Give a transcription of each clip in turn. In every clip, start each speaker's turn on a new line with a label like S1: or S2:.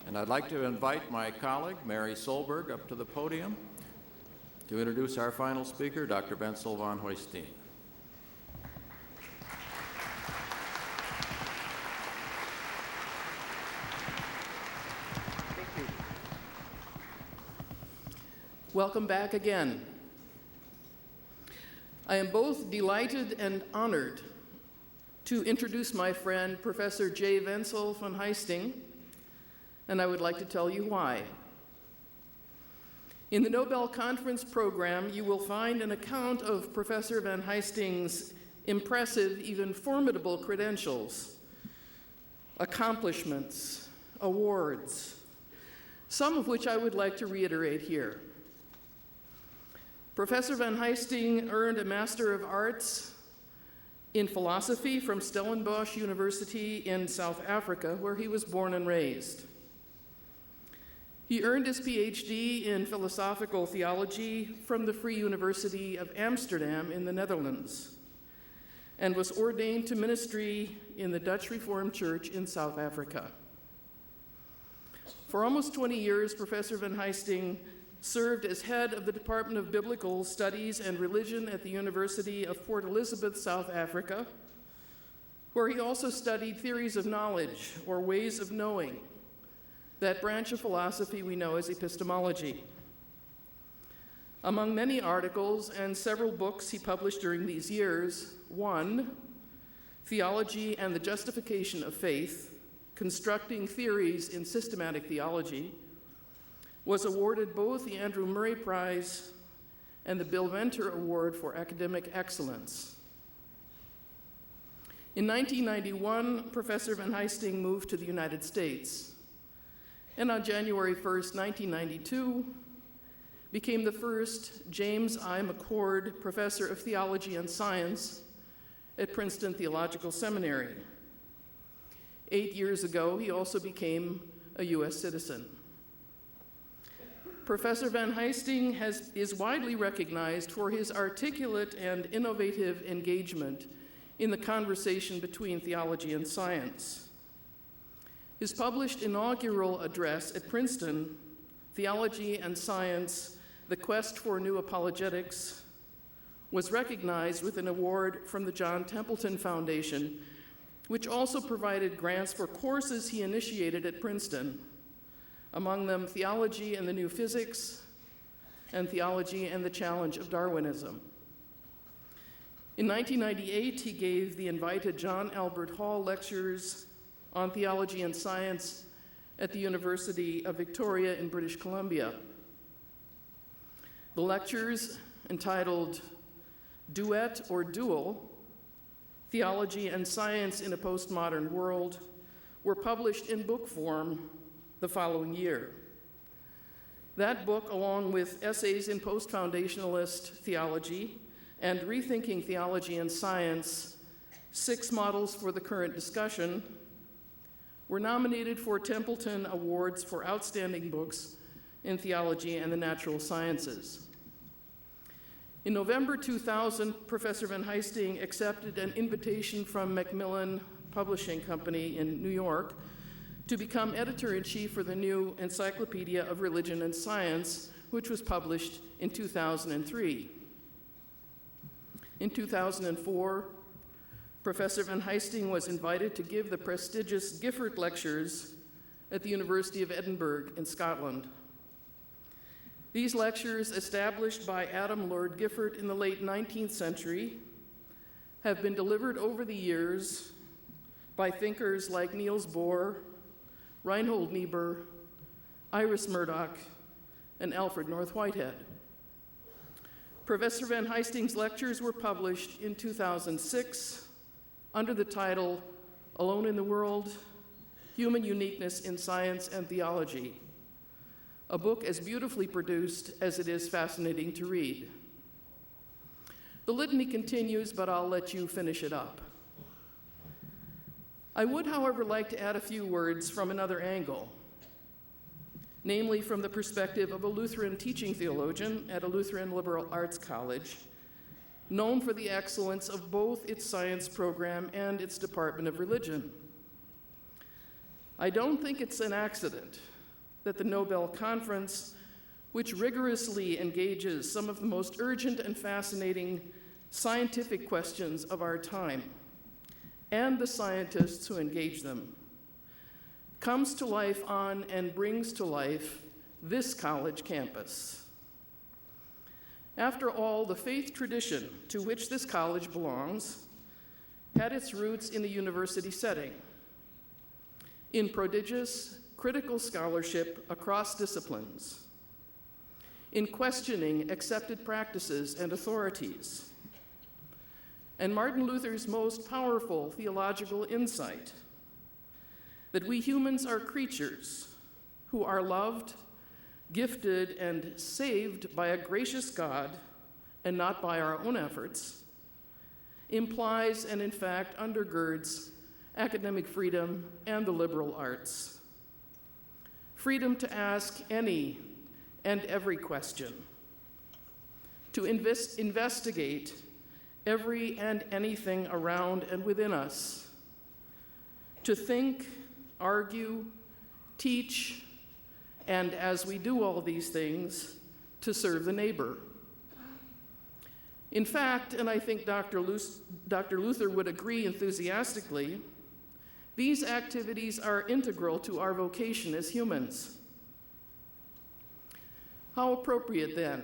S1: And I'd like to invite my colleague, Mary Solberg, up to the podium to introduce our final speaker, Dr. Wentzel van Huyssteen.
S2: Thank you. Welcome back again. I am both delighted and honored to introduce my friend, Professor J. Wentzel van Huyssteen, and I would like to tell you why. In the Nobel Conference program, you will find an account of Professor van Huysteen's impressive, even formidable credentials, accomplishments, awards, some of which I would like to reiterate here. Professor van Huyssteen earned a Master of Arts in philosophy from Stellenbosch University in South Africa, where he was born and raised. He earned his PhD in philosophical theology from the Free University of Amsterdam in the Netherlands, and was ordained to ministry in the Dutch Reformed Church in South Africa. For almost 20 years, Professor van Huyssteen served as head of the Department of Biblical Studies and Religion at the University of Port Elizabeth, South Africa, where he also studied theories of knowledge, or ways of knowing, that branch of philosophy we know as epistemology. Among many articles and several books he published during these years, one, Theology and the Justification of Faith, Constructing Theories in Systematic Theology, was awarded both the Andrew Murray Prize and the Bill Venter Award for Academic Excellence. In 1991, Professor van Huyssteen moved to the United States, and on January 1st, 1992, became the first James I. McCord Professor of Theology and Science at Princeton Theological Seminary. 8 years ago, he also became a U.S. citizen. Professor van Huyssteen is widely recognized for his articulate and innovative engagement in the conversation between theology and science. His published inaugural address at Princeton, Theology and Science, The Quest for New Apologetics, was recognized with an award from the John Templeton Foundation, which also provided grants for courses he initiated at Princeton, among them Theology and the New Physics, and Theology and the Challenge of Darwinism. In 1998, he gave the invited John Albert Hall Lectures on Theology and Science at the University of Victoria in British Columbia. The lectures, entitled Duet or Dual, Theology and Science in a Postmodern World, were published in book form the following year. That book, along with Essays in Post-Foundationalist Theology and Rethinking Theology and Science, 6 Models for the Current Discussion, were nominated for Templeton Awards for Outstanding Books in Theology and the Natural Sciences. In November 2000, Professor van Huyssteen accepted an invitation from Macmillan Publishing Company in New York to become editor-in-chief for the new Encyclopedia of Religion and Science, which was published in 2003. In 2004, Professor van Huyssteen was invited to give the prestigious Gifford Lectures at the University of Edinburgh in Scotland. These lectures, established by Adam Lord Gifford in the late 19th century, have been delivered over the years by thinkers like Niels Bohr, Reinhold Niebuhr, Iris Murdoch, and Alfred North Whitehead. Professor van Huysteen's lectures were published in 2006 under the title Alone in the World, Human Uniqueness in Science and Theology, a book as beautifully produced as it is fascinating to read. The litany continues, but I'll let you finish it up. I would, however, like to add a few words from another angle, namely from the perspective of a Lutheran teaching theologian at a Lutheran liberal arts college, known for the excellence of both its science program and its Department of Religion. I don't think it's an accident that the Nobel Conference, which rigorously engages some of the most urgent and fascinating scientific questions of our time, and the scientists who engage them, comes to life on and brings to life this college campus. After all, the faith tradition to which this college belongs had its roots in the university setting, in prodigious, critical scholarship across disciplines, in questioning accepted practices and authorities, and Martin Luther's most powerful theological insight, that we humans are creatures who are loved, gifted, and saved by a gracious God and not by our own efforts, implies and in fact undergirds academic freedom and the liberal arts. Freedom to ask any and every question, to investigate every and anything around and within us, to think, argue, teach, and as we do all these things, to serve the neighbor. In fact, and I think Dr. Luther would agree enthusiastically, these activities are integral to our vocation as humans. How appropriate then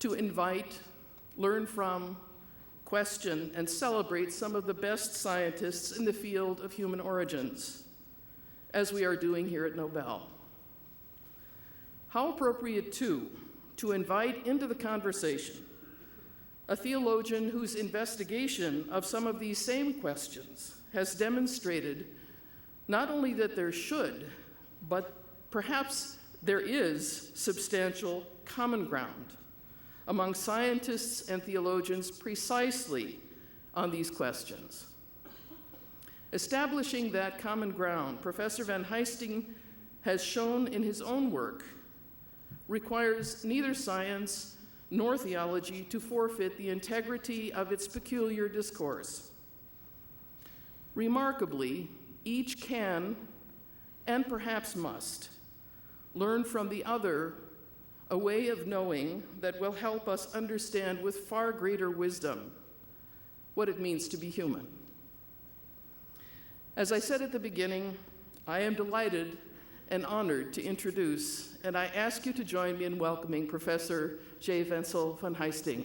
S2: to invite, learn from, question, and celebrate some of the best scientists in the field of human origins, as we are doing here at Nobel. How appropriate, too, to invite into the conversation a theologian whose investigation of some of these same questions has demonstrated not only that there should, but perhaps there is substantial common ground among scientists and theologians precisely on these questions. Establishing that common ground, Professor Van Huyssteen has shown in his own work, requires neither science nor theology to forfeit the integrity of its peculiar discourse. Remarkably, each can, and perhaps must, learn from the other a way of knowing that will help us understand with far greater wisdom what it means to be human. As I said at the beginning, I am delighted and honored to introduce, and I ask you to join me in welcoming Professor J. Wentzel van Huyssteen.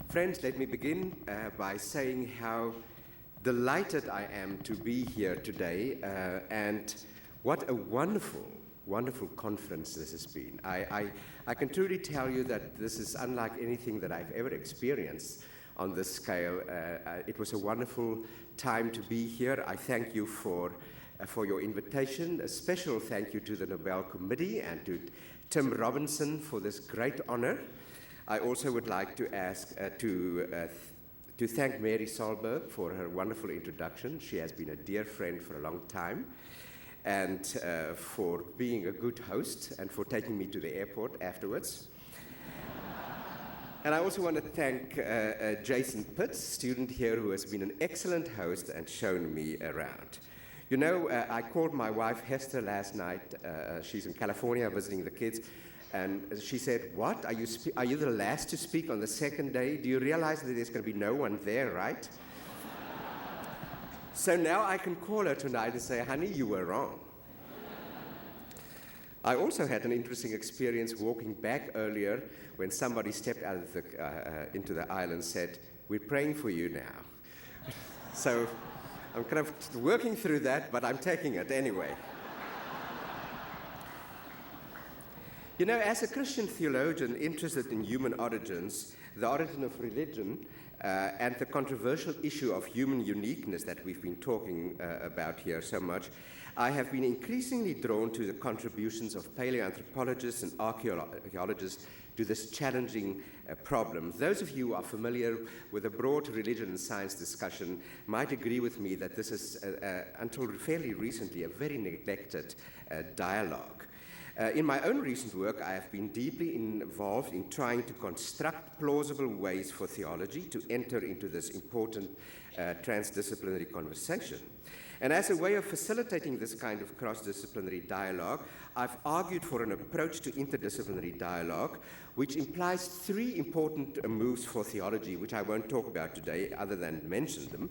S3: Friends, let me begin by saying how delighted I am to be here today, and what a wonderful, wonderful conference this has been. I can truly tell you that this is unlike anything that I've ever experienced on this scale. It was a wonderful time to be here. I thank you for your invitation. A special thank you to the Nobel Committee and to Tim Robinson for this great honor. I also would like to ask to thank Mary Solberg for her wonderful introduction. She has been a dear friend for a long time, and for being a good host and for taking me to the airport afterwards. And I also want to thank Jason Pitts, student here who has been an excellent host and shown me around. You know, I called my wife Hester last night. She's in California visiting the kids. And she said, "What? Are you the last to speak on the second day? Do you realize that there's going to be no one there, right?" So now I can call her tonight and say, "Honey, you were wrong." I also had an interesting experience walking back earlier when somebody stepped out of into the aisle and said, "We're praying for you now." So I'm kind of working through that, but I'm taking it anyway. You know, as a Christian theologian interested in human origins, the origin of religion, and the controversial issue of human uniqueness that we've been talking about here so much, I have been increasingly drawn to the contributions of paleoanthropologists and archaeologists to this challenging problem. Those of you who are familiar with the broad religion and science discussion might agree with me that this is, until fairly recently, a very neglected dialogue. In my own recent work, I have been deeply involved in trying to construct plausible ways for theology to enter into this important transdisciplinary conversation. And as a way of facilitating this kind of cross-disciplinary dialogue, I've argued for an approach to interdisciplinary dialogue, which implies three important moves for theology, which I won't talk about today other than mention them.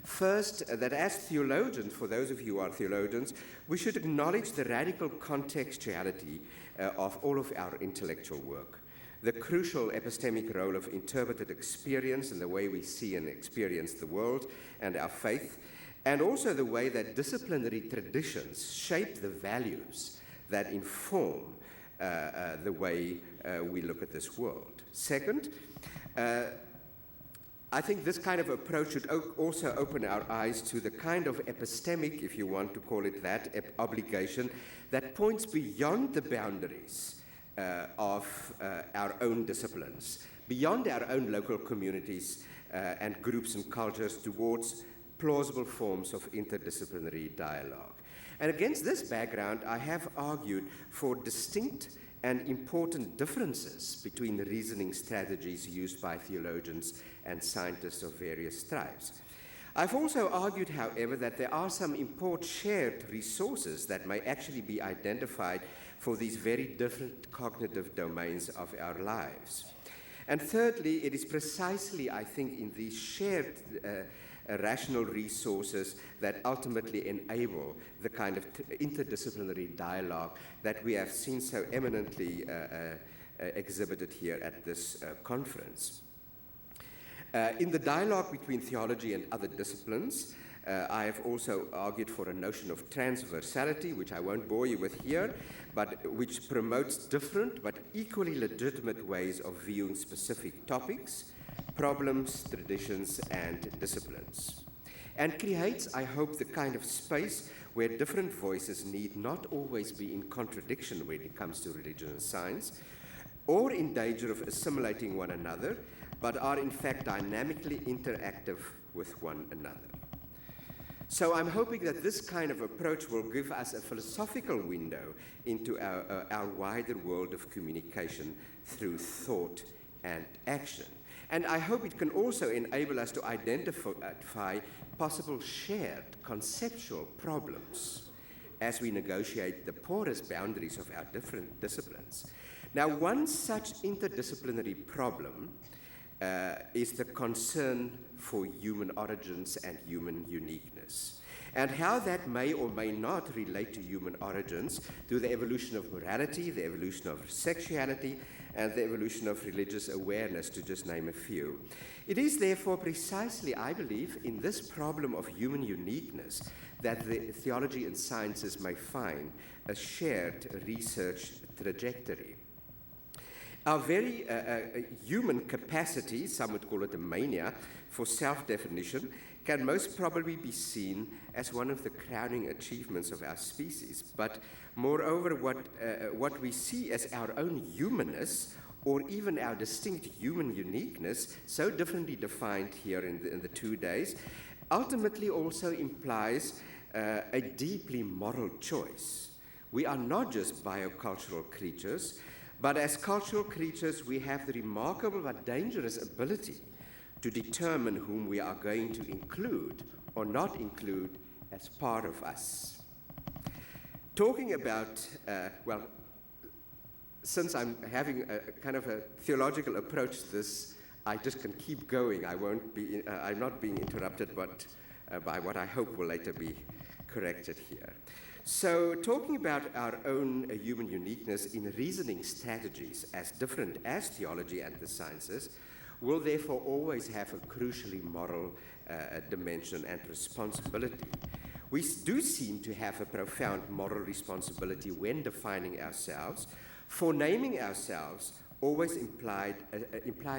S3: First, that as theologians, for those of you who are theologians, we should acknowledge the radical contextuality of all of our intellectual work, the crucial epistemic role of interpreted experience in the way we see and experience the world and our faith, and also the way that disciplinary traditions shape the values that inform the way we look at this world. Second, I think this kind of approach should also open our eyes to the kind of epistemic, if you want to call it that, obligation that points beyond the boundaries of our own disciplines, beyond our own local communities and groups and cultures towards plausible forms of interdisciplinary dialogue. And against this background, I have argued for distinct and important differences between the reasoning strategies used by theologians and scientists of various stripes. I've also argued, however, that there are some important shared resources that may actually be identified for these very different cognitive domains of our lives. And thirdly, it is precisely, I think, in these shared rational resources that ultimately enable the kind of interdisciplinary dialogue that we have seen so eminently exhibited here at this conference. In the dialogue between theology and other disciplines, I have also argued for a notion of transversality, which I won't bore you with here, but which promotes different but equally legitimate ways of viewing specific topics, problems, traditions, and disciplines, and creates, I hope, the kind of space where different voices need not always be in contradiction when it comes to religion and science, or in danger of assimilating one another, but are in fact dynamically interactive with one another. So I'm hoping that this kind of approach will give us a philosophical window into our wider world of communication through thought and action. And I hope it can also enable us to identify possible shared conceptual problems as we negotiate the porous boundaries of our different disciplines. Now, one such interdisciplinary problem is the concern for human origins and human uniqueness, and how that may or may not relate to human origins, to the evolution of morality, the evolution of sexuality, and the evolution of religious awareness, to just name a few. It is therefore precisely, I believe, in this problem of human uniqueness that the theology and sciences may find a shared research trajectory. Our very human capacity, some would call it a mania, for self-definition can most probably be seen as one of the crowning achievements of our species. But moreover, what we see as our own humanness, or even our distinct human uniqueness, so differently defined here in the 2 days, ultimately also implies a deeply moral choice. We are not just biocultural creatures, but as cultural creatures, we have the remarkable but dangerous ability to determine whom we are going to include or not include as part of us. Talking about, well, since I'm having a kind of a theological approach to this, I just can keep going. I'm not being interrupted by what I hope will later be corrected here. So talking about our own human uniqueness in reasoning strategies as different as theology and the sciences will therefore always have a crucially moral dimension and responsibility. We do seem to have a profound moral responsibility when defining ourselves, for naming ourselves, always implies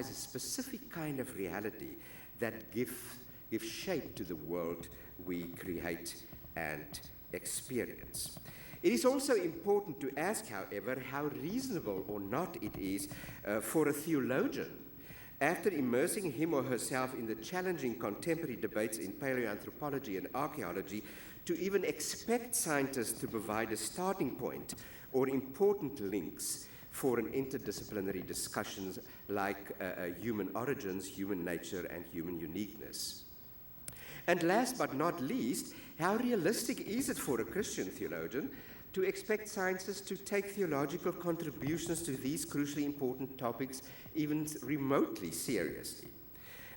S3: a specific kind of reality that gives shape to the world we create and experience. It is also important to ask, however, how reasonable or not it is for a theologian, after immersing him or herself in the challenging contemporary debates in paleoanthropology and archaeology, to even expect scientists to provide a starting point or important links for an interdisciplinary discussions like human origins, human nature, and human uniqueness. And last but not least, how realistic is it for a Christian theologian to expect scientists to take theological contributions to these crucially important topics even remotely seriously?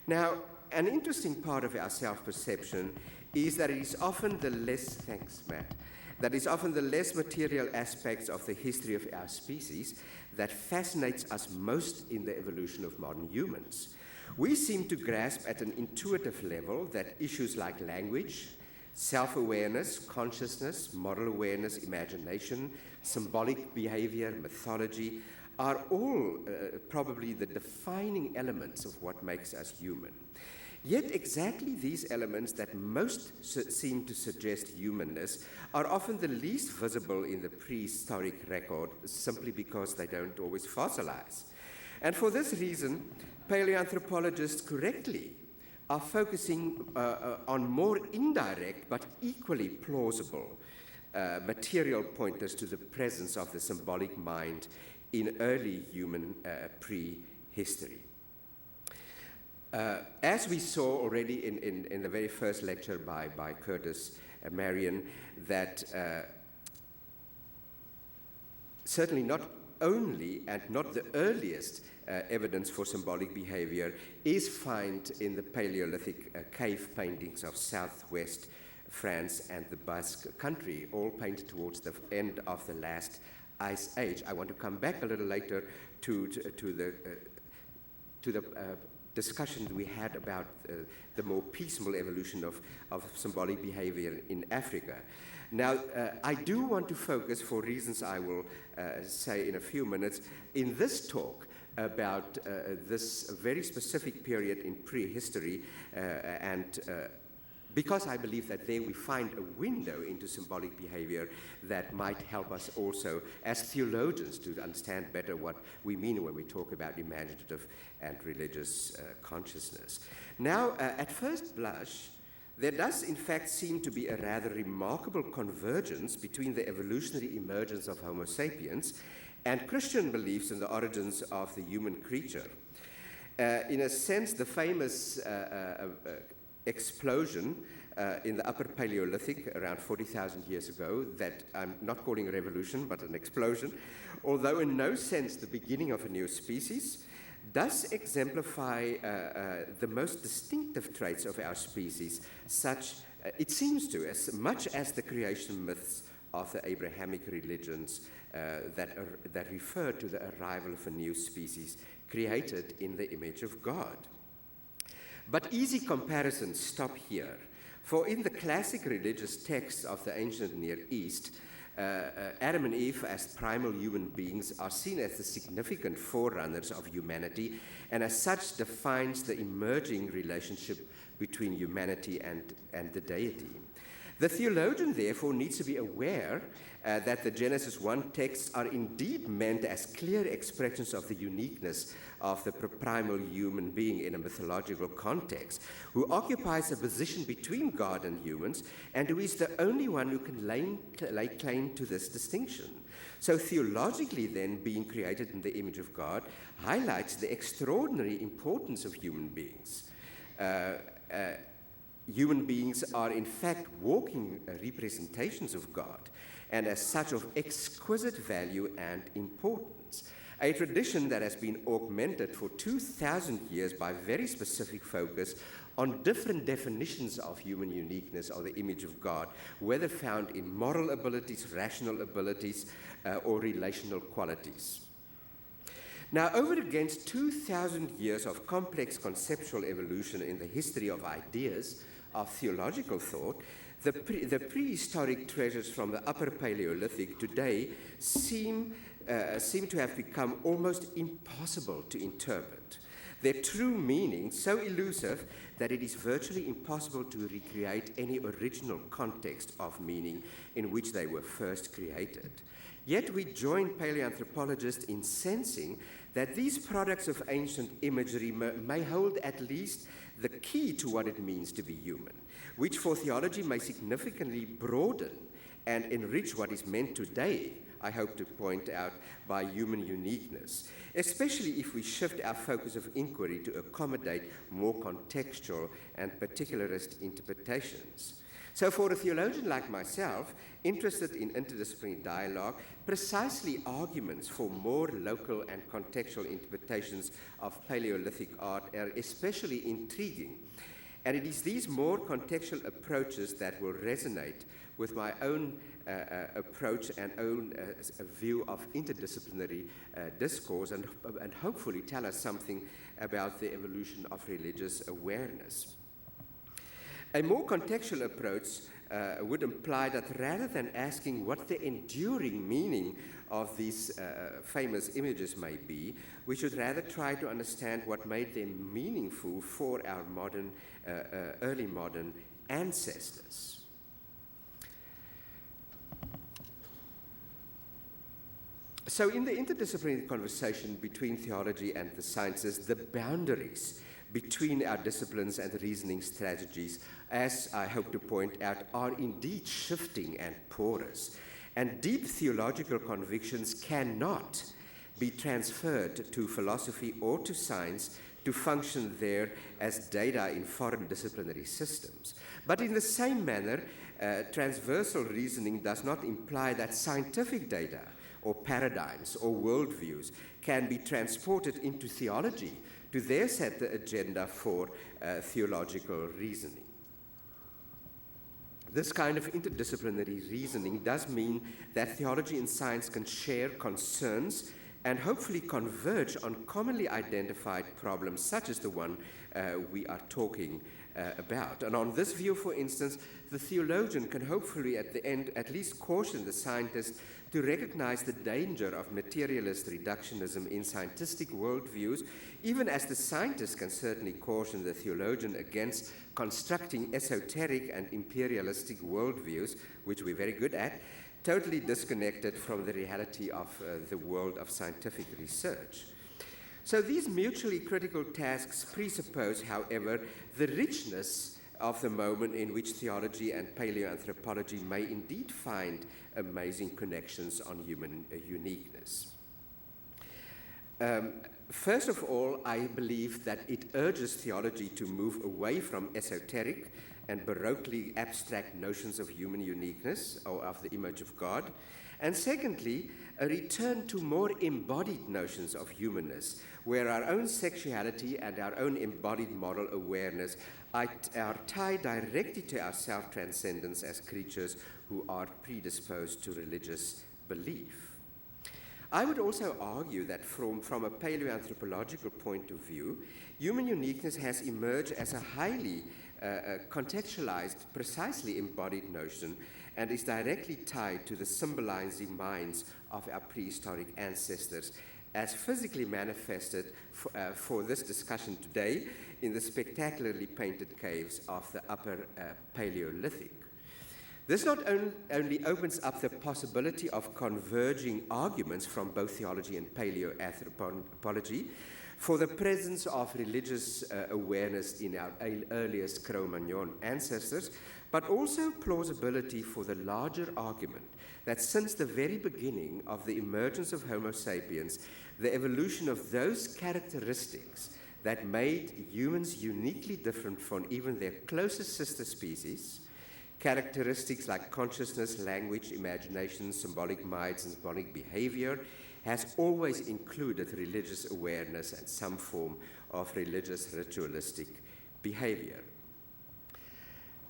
S3: Now, an interesting part of our self-perception is that it is often the less, thanks Matt, that is often the less material aspects of the history of our species that fascinates us most in the evolution of modern humans. We seem to grasp at an intuitive level that issues like language, self-awareness, consciousness, moral awareness, imagination, symbolic behavior, mythology, are all probably the defining elements of what makes us human. Yet exactly these elements that most seem to suggest humanness are often the least visible in the prehistoric record, simply because they don't always fossilize. And for this reason, paleoanthropologists correctly are focusing on more indirect but equally plausible material pointers to the presence of the symbolic mind in early human prehistory. As we saw already in the very first lecture by Curtis Marion, that certainly not only and not the earliest evidence for symbolic behavior is found in the Paleolithic cave paintings of southwest France and the Basque country, all painted towards the end of the last ice age. I want to come back a little later to the discussion we had about the more piecemeal evolution of symbolic behavior in Africa. Now, I do want to focus, for reasons I will say in a few minutes, in this talk about this very specific period in prehistory, and because I believe that there we find a window into symbolic behavior that might help us also as theologians to understand better what we mean when we talk about imaginative and religious consciousness. Now, at first blush, there does in fact seem to be a rather remarkable convergence between the evolutionary emergence of Homo sapiens and Christian beliefs in the origins of the human creature. In a sense, the famous explosion in the Upper Paleolithic around 40,000 years ago, that I'm not calling a revolution, but an explosion, although in no sense the beginning of a new species, does exemplify the most distinctive traits of our species, such, it seems to, as much as the creation myths of the Abrahamic religions that refer to the arrival of a new species created in the image of God. But easy comparisons stop here, for in the classic religious texts of the ancient Near East, Adam and Eve as primal human beings are seen as the significant forerunners of humanity, and as such defines the emerging relationship between humanity and the deity. The theologian, therefore, needs to be aware that the Genesis 1 texts are indeed meant as clear expressions of the uniqueness of the primal human being in a mythological context, who occupies a position between God and humans, and who is the only one who can lay claim to this distinction. So theologically then, being created in the image of God highlights the extraordinary importance of human beings. Human beings are in fact walking representations of God, and as such of exquisite value and importance. A tradition that has been augmented for 2,000 years by very specific focus on different definitions of human uniqueness or the image of God, whether found in moral abilities, rational abilities, or relational qualities. Now, over against 2,000 years of complex conceptual evolution in the history of ideas, of theological thought, the prehistoric treasures from the Upper Paleolithic today seem seem to have become almost impossible to interpret. Their true meaning so elusive that it is virtually impossible to recreate any original context of meaning in which they were first created. Yet we join paleoanthropologists in sensing that these products of ancient imagery may hold at least the key to what it means to be human, which for theology may significantly broaden and enrich what is meant today, I hope to point out, by human uniqueness, especially if we shift our focus of inquiry to accommodate more contextual and particularist interpretations. So for a theologian like myself, interested in interdisciplinary dialogue, precisely arguments for more local and contextual interpretations of Paleolithic art are especially intriguing. And it is these more contextual approaches that will resonate with my own approach and own view of interdisciplinary discourse and hopefully tell us something about the evolution of religious awareness. A more contextual approach would imply that rather than asking what the enduring meaning of these famous images may be, we should rather try to understand what made them meaningful for our modern, early modern ancestors. So in the interdisciplinary conversation between theology and the sciences, the boundaries between our disciplines and reasoning strategies, as I hope to point out, are indeed shifting and porous. And deep theological convictions cannot be transferred to philosophy or to science to function there as data in foreign disciplinary systems. But in the same manner, transversal reasoning does not imply that scientific data or paradigms or worldviews can be transported into theology to there set the agenda for theological reasoning. This kind of interdisciplinary reasoning does mean that theology and science can share concerns and hopefully converge on commonly identified problems such as the one we are talking about. And on this view, for instance, the theologian can hopefully at the end at least caution the scientist to recognize the danger of materialist reductionism in scientific worldviews, even as the scientist can certainly caution the theologian against constructing esoteric and imperialistic worldviews, which we're very good at, totally disconnected from the reality of the world of scientific research. So these mutually critical tasks presuppose, however, the richness of the moment in which theology and paleoanthropology may indeed find amazing connections on human uniqueness. First of all, I believe that it urges theology to move away from esoteric and baroquely abstract notions of human uniqueness or of the image of God. And secondly, a return to more embodied notions of humanness, where our own sexuality and our own embodied moral awareness are tied directly to our self-transcendence as creatures who are predisposed to religious belief. I would also argue that from a paleoanthropological point of view, human uniqueness has emerged as a highly contextualized, precisely embodied notion and is directly tied to the symbolizing minds of our prehistoric ancestors, as physically manifested for this discussion today in the spectacularly painted caves of the Upper Paleolithic. This not only opens up the possibility of converging arguments from both theology and paleoanthropology for the presence of religious awareness in our earliest Cro-Magnon ancestors, but also plausibility for the larger argument that since the very beginning of the emergence of Homo sapiens, the evolution of those characteristics that made humans uniquely different from even their closest sister species, characteristics like consciousness, language, imagination, symbolic minds, and symbolic behavior, has always included religious awareness and some form of religious ritualistic behavior.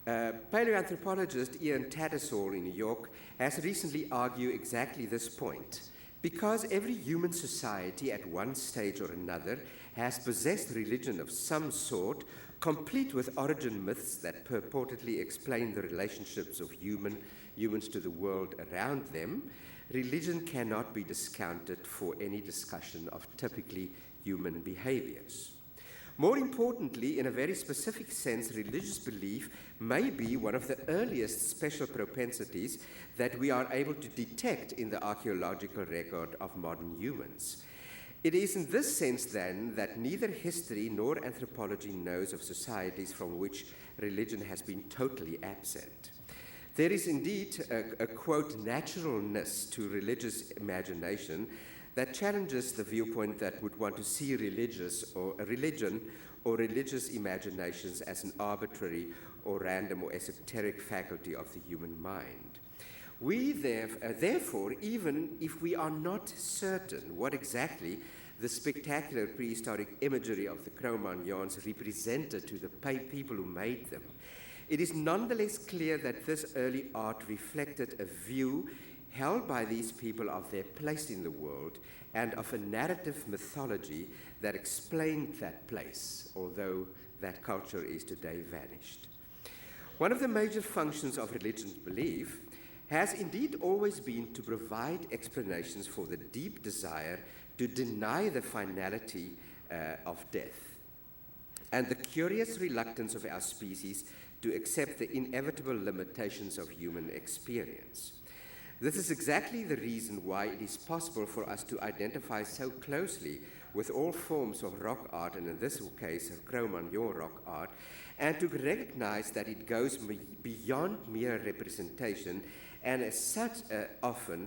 S3: Paleoanthropologist Ian Tattersall in New York has recently argued exactly this point. Because every human society at one stage or another has possessed religion of some sort, complete with origin myths that purportedly explain the relationships of humans to the world around them, religion cannot be discounted for any discussion of typically human behaviors. More importantly, in a very specific sense, religious belief may be one of the earliest special propensities that we are able to detect in the archaeological record of modern humans. It is in this sense, then, that neither history nor anthropology knows of societies from which religion has been totally absent. There is indeed a quote, naturalness to religious imagination that challenges the viewpoint that would want to see religion or religious imaginations as an arbitrary or random or esoteric faculty of the human mind. We therefore, even if we are not certain what exactly the spectacular prehistoric imagery of the Cro-Magnons represented to the people who made them, it is nonetheless clear that this early art reflected a view held by these people of their place in the world and of a narrative mythology that explained that place, although that culture is today vanished. One of the major functions of religious belief has indeed always been to provide explanations for the deep desire to deny the finality of death and the curious reluctance of our species to accept the inevitable limitations of human experience. This is exactly the reason why it is possible for us to identify so closely with all forms of rock art, and in this case, Cro-Magnon rock art, and to recognize that it goes beyond mere representation and as such often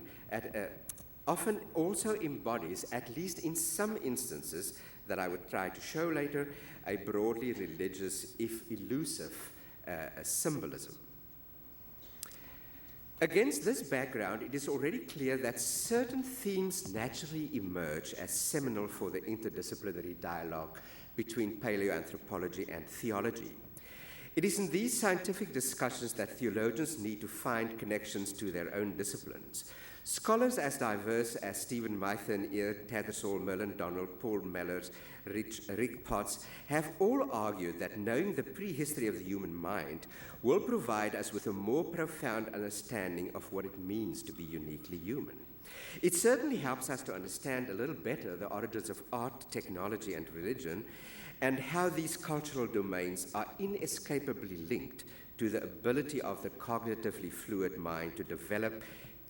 S3: also embodies, at least in some instances that I would try to show later, a broadly religious, if elusive, symbolism. Against this background, it is already clear that certain themes naturally emerge as seminal for the interdisciplinary dialogue between paleoanthropology and theology. It is in these scientific discussions that theologians need to find connections to their own disciplines. Scholars as diverse as Stephen Mythen, Tattersall, Merlin Donald, Paul Mellers, Rick Potts have all argued that knowing the prehistory of the human mind will provide us with a more profound understanding of what it means to be uniquely human. It certainly helps us to understand a little better the origins of art, technology, and religion, and how these cultural domains are inescapably linked to the ability of the cognitively fluid mind to develop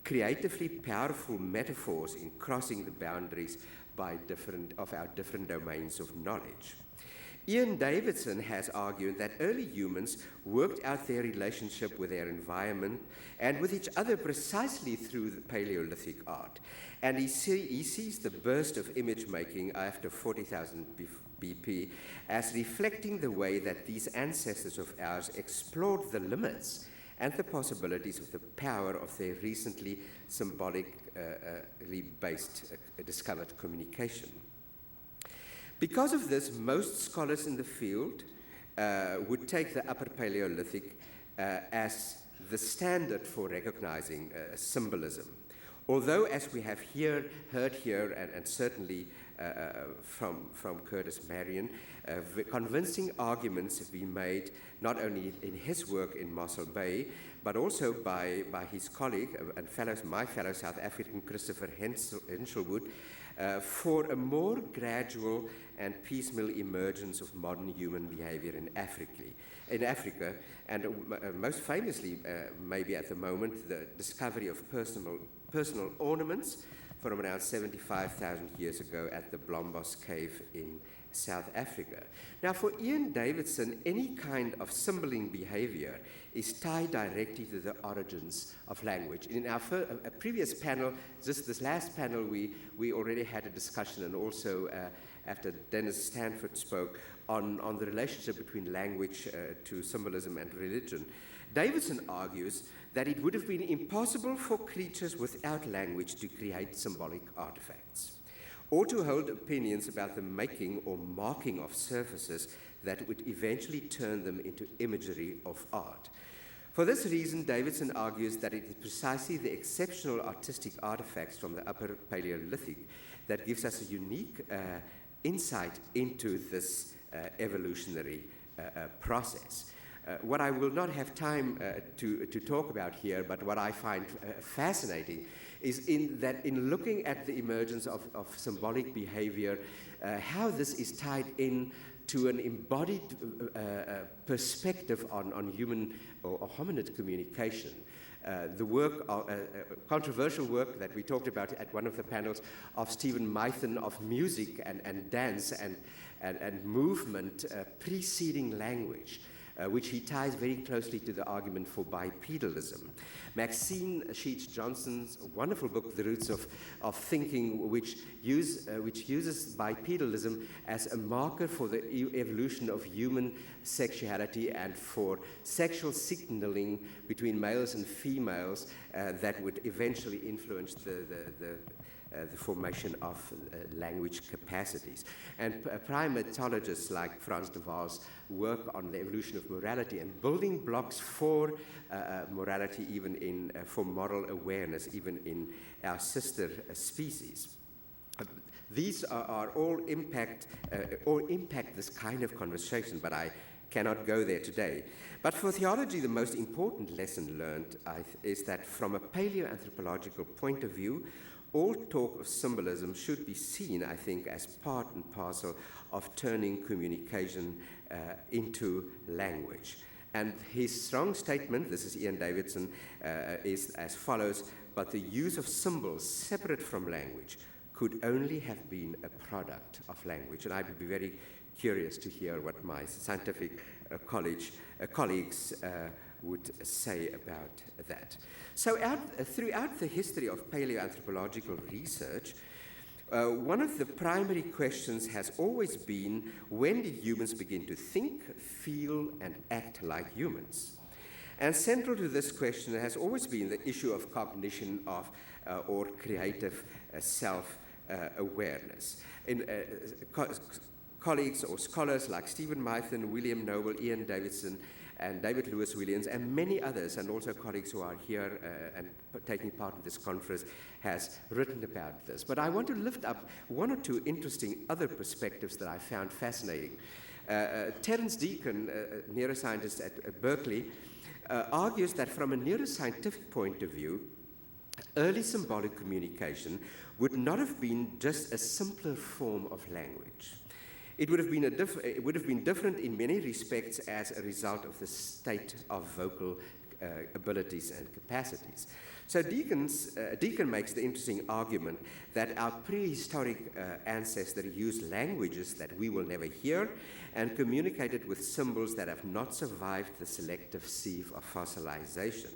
S3: creatively powerful metaphors in crossing the boundaries of our different domains of knowledge. Ian Davidson has argued that early humans worked out their relationship with their environment and with each other precisely through the Paleolithic art. And he sees the burst of image making after 40,000 BP as reflecting the way that these ancestors of ours explored the limits and the possibilities of the power of their recently symbolically based discovered communication. Because of this, most scholars in the field would take the Upper Paleolithic as the standard for recognizing symbolism. Although, as we have heard here, and certainly from Curtis Marion, convincing arguments have been made not only in his work in Mossel Bay, but also by his colleague and my fellow South African Christopher Hinshelwood, for a more gradual and piecemeal emergence of modern human behavior in Africa, and most famously, maybe at the moment, the discovery of personal ornaments from around 75,000 years ago at the Blombos Cave in South Africa. Now, for Ian Davidson, any kind of symboling behavior is tied directly to the origins of language. In our previous panel, just this last panel, we already had a discussion, and also after Dennis Stanford spoke on the relationship between language to symbolism and religion. Davidson argues that it would have been impossible for creatures without language to create symbolic artifacts, or to hold opinions about the making or marking of surfaces that would eventually turn them into imagery of art. For this reason, Davidson argues that it is precisely the exceptional artistic artifacts from the Upper Paleolithic that gives us a unique insight into this evolutionary process. What I will not have time to talk about here, but what I find fascinating, is in looking at the emergence of symbolic behavior, how this is tied in to an embodied perspective on human or hominid communication. The work, controversial work that we talked about at one of the panels of Stephen Mython of music and dance and movement preceding language, which he ties very closely to the argument for bipedalism. Maxine Sheets Johnson's wonderful book, The Roots of Thinking, which uses bipedalism as a marker for the evolution of human sexuality and for sexual signaling between males and females that would eventually influence the formation of language capacities. And primatologists like Frans de Waal's work on the evolution of morality and building blocks for morality, even for moral awareness, even in our sister species. These are all impact this kind of conversation, but I cannot go there today. But for theology, the most important lesson learned is that from a paleoanthropological point of view, all talk of symbolism should be seen, I think, as part and parcel of turning communication into language. And his strong statement, this is Ian Davidson, is as follows: but the use of symbols separate from language could only have been a product of language. And I would be very curious to hear what my scientific colleagues would say about that. So throughout the history of paleoanthropological research, one of the primary questions has always been, when did humans begin to think, feel, and act like humans? And central to this question has always been the issue of cognition or creative self-awareness. Colleagues or scholars like Stephen Mython, William Nobel, Ian Davidson, and David Lewis Williams, and many others, and also colleagues who are here and taking part in this conference, has written about this. But I want to lift up one or two interesting other perspectives that I found fascinating. Terence Deacon, a neuroscientist at Berkeley, argues that from a neuroscientific point of view, early symbolic communication would not have been just a simpler form of language. It would have been different in many respects as a result of the state of vocal abilities and capacities. So Deacon makes the interesting argument that our prehistoric ancestors used languages that we will never hear and communicated with symbols that have not survived the selective sieve of fossilization.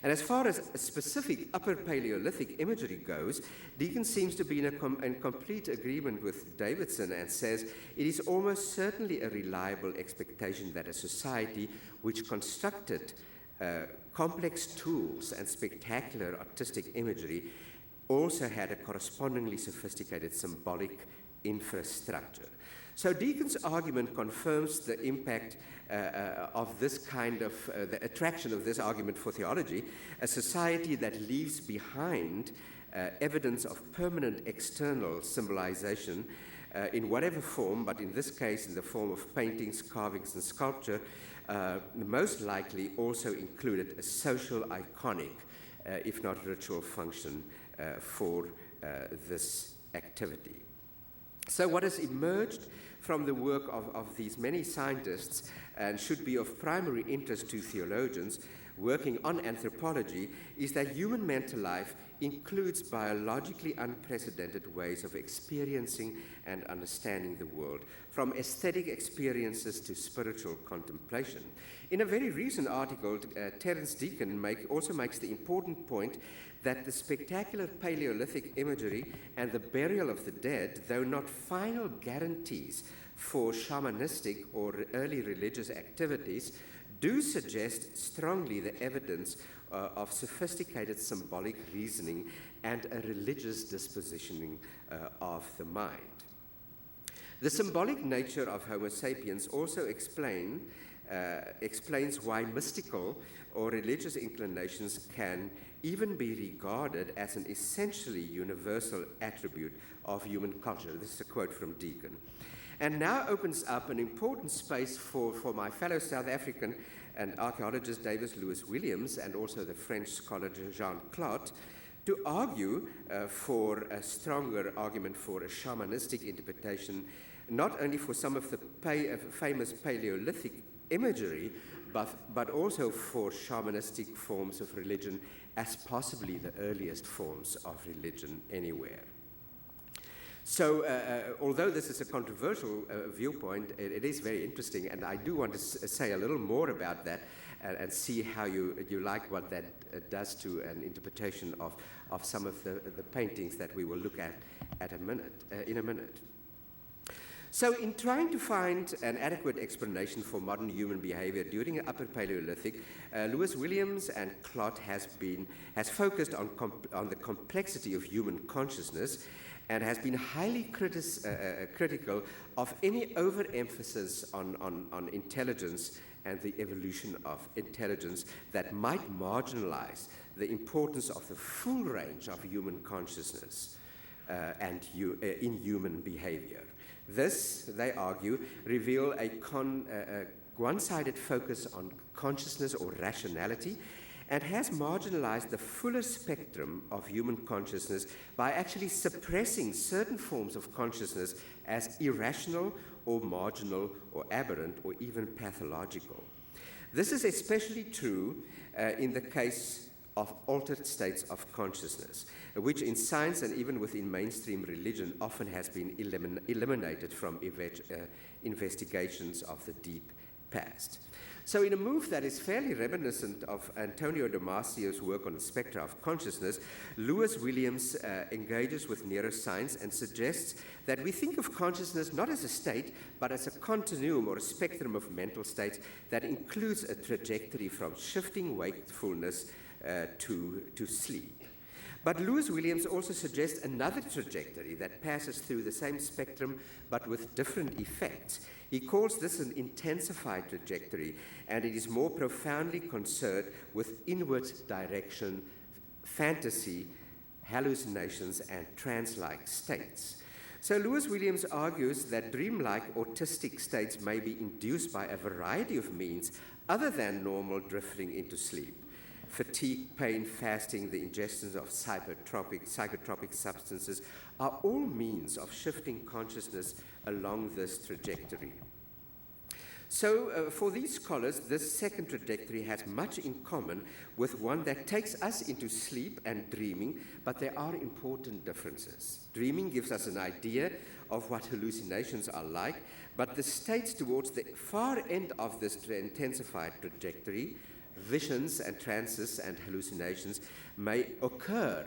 S3: And as far as specific Upper Paleolithic imagery goes, Deacon seems to be in complete agreement with Davidson and says it is almost certainly a reliable expectation that a society which constructed complex tools and spectacular artistic imagery also had a correspondingly sophisticated symbolic infrastructure. So Deacon's argument confirms the impact of this kind of, the attraction of this argument for theology, a society that leaves behind evidence of permanent external symbolization in whatever form, but in this case in the form of paintings, carvings, and sculpture, most likely also included a social iconic, if not ritual function for this activity. So what has emerged from the work of these many scientists and should be of primary interest to theologians working on anthropology is that human mental life includes biologically unprecedented ways of experiencing and understanding the world, from aesthetic experiences to spiritual contemplation. In a very recent article, Terence Deacon also makes the important point that the spectacular Paleolithic imagery and the burial of the dead, though not final guarantees for shamanistic or early religious activities, do suggest strongly the evidence of sophisticated symbolic reasoning and a religious dispositioning of the mind. The symbolic nature of Homo sapiens also explains why mystical or religious inclinations can even be regarded as an essentially universal attribute of human culture. This is a quote from Deacon. and now opens up an important space for my fellow South African and archaeologist Davis Lewis Williams and also the French scholar Jean-Claude to argue for a stronger argument for a shamanistic interpretation, not only for some of the famous Paleolithic imagery, but also for shamanistic forms of religion as possibly the earliest forms of religion anywhere. So, although this is a controversial viewpoint, it is very interesting, and I do want to say a little more about that and see how you like what that does to an interpretation of some of the paintings that we will look at in a minute. So, in trying to find an adequate explanation for modern human behavior during the Upper Paleolithic, Lewis Williams and Clot has focused on the complexity of human consciousness and has been highly critical of any overemphasis on intelligence and the evolution of intelligence that might marginalize the importance of the full range of human consciousness in human behavior. This, they argue, reveals a one-sided focus on consciousness or rationality and has marginalized the fuller spectrum of human consciousness by actually suppressing certain forms of consciousness as irrational or marginal or aberrant or even pathological. This is especially true in the case of altered states of consciousness, which in science and even within mainstream religion often has been eliminated from investigations of the deep past. So in a move that is fairly reminiscent of Antonio Damasio's work on the spectra of consciousness, Lewis Williams engages with neuroscience and suggests that we think of consciousness not as a state, but as a continuum or a spectrum of mental states that includes a trajectory from shifting wakefulness to sleep. But Lewis Williams also suggests another trajectory that passes through the same spectrum but with different effects. He calls this an intensified trajectory, and it is more profoundly concerned with inward direction, fantasy, hallucinations, and trance-like states. So Lewis Williams argues that dreamlike autistic states may be induced by a variety of means other than normal drifting into sleep. Fatigue, pain, fasting, the ingestion of psychotropic substances are all means of shifting consciousness along this trajectory. So for these scholars, this second trajectory has much in common with one that takes us into sleep and dreaming, but there are important differences. Dreaming gives us an idea of what hallucinations are like, but the states towards the far end of this intensified trajectory, visions and trances and hallucinations, may occur,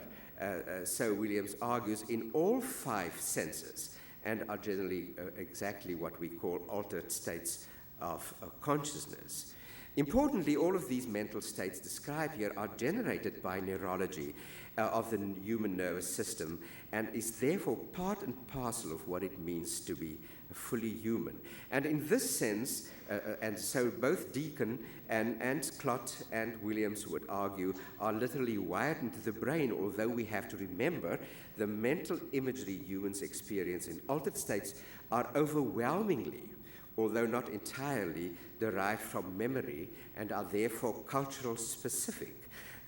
S3: so Williams argues, in all five senses and are generally exactly what we call altered states of consciousness. Importantly, all of these mental states described here are generated by neurology of the human nervous system and is therefore part and parcel of what it means to be fully human. And in this sense, and so both Deacon and Clot and Williams would argue, are literally wired into the brain, although we have to remember the mental imagery humans experience in altered states are overwhelmingly, although not entirely, derived from memory and are therefore cultural specific.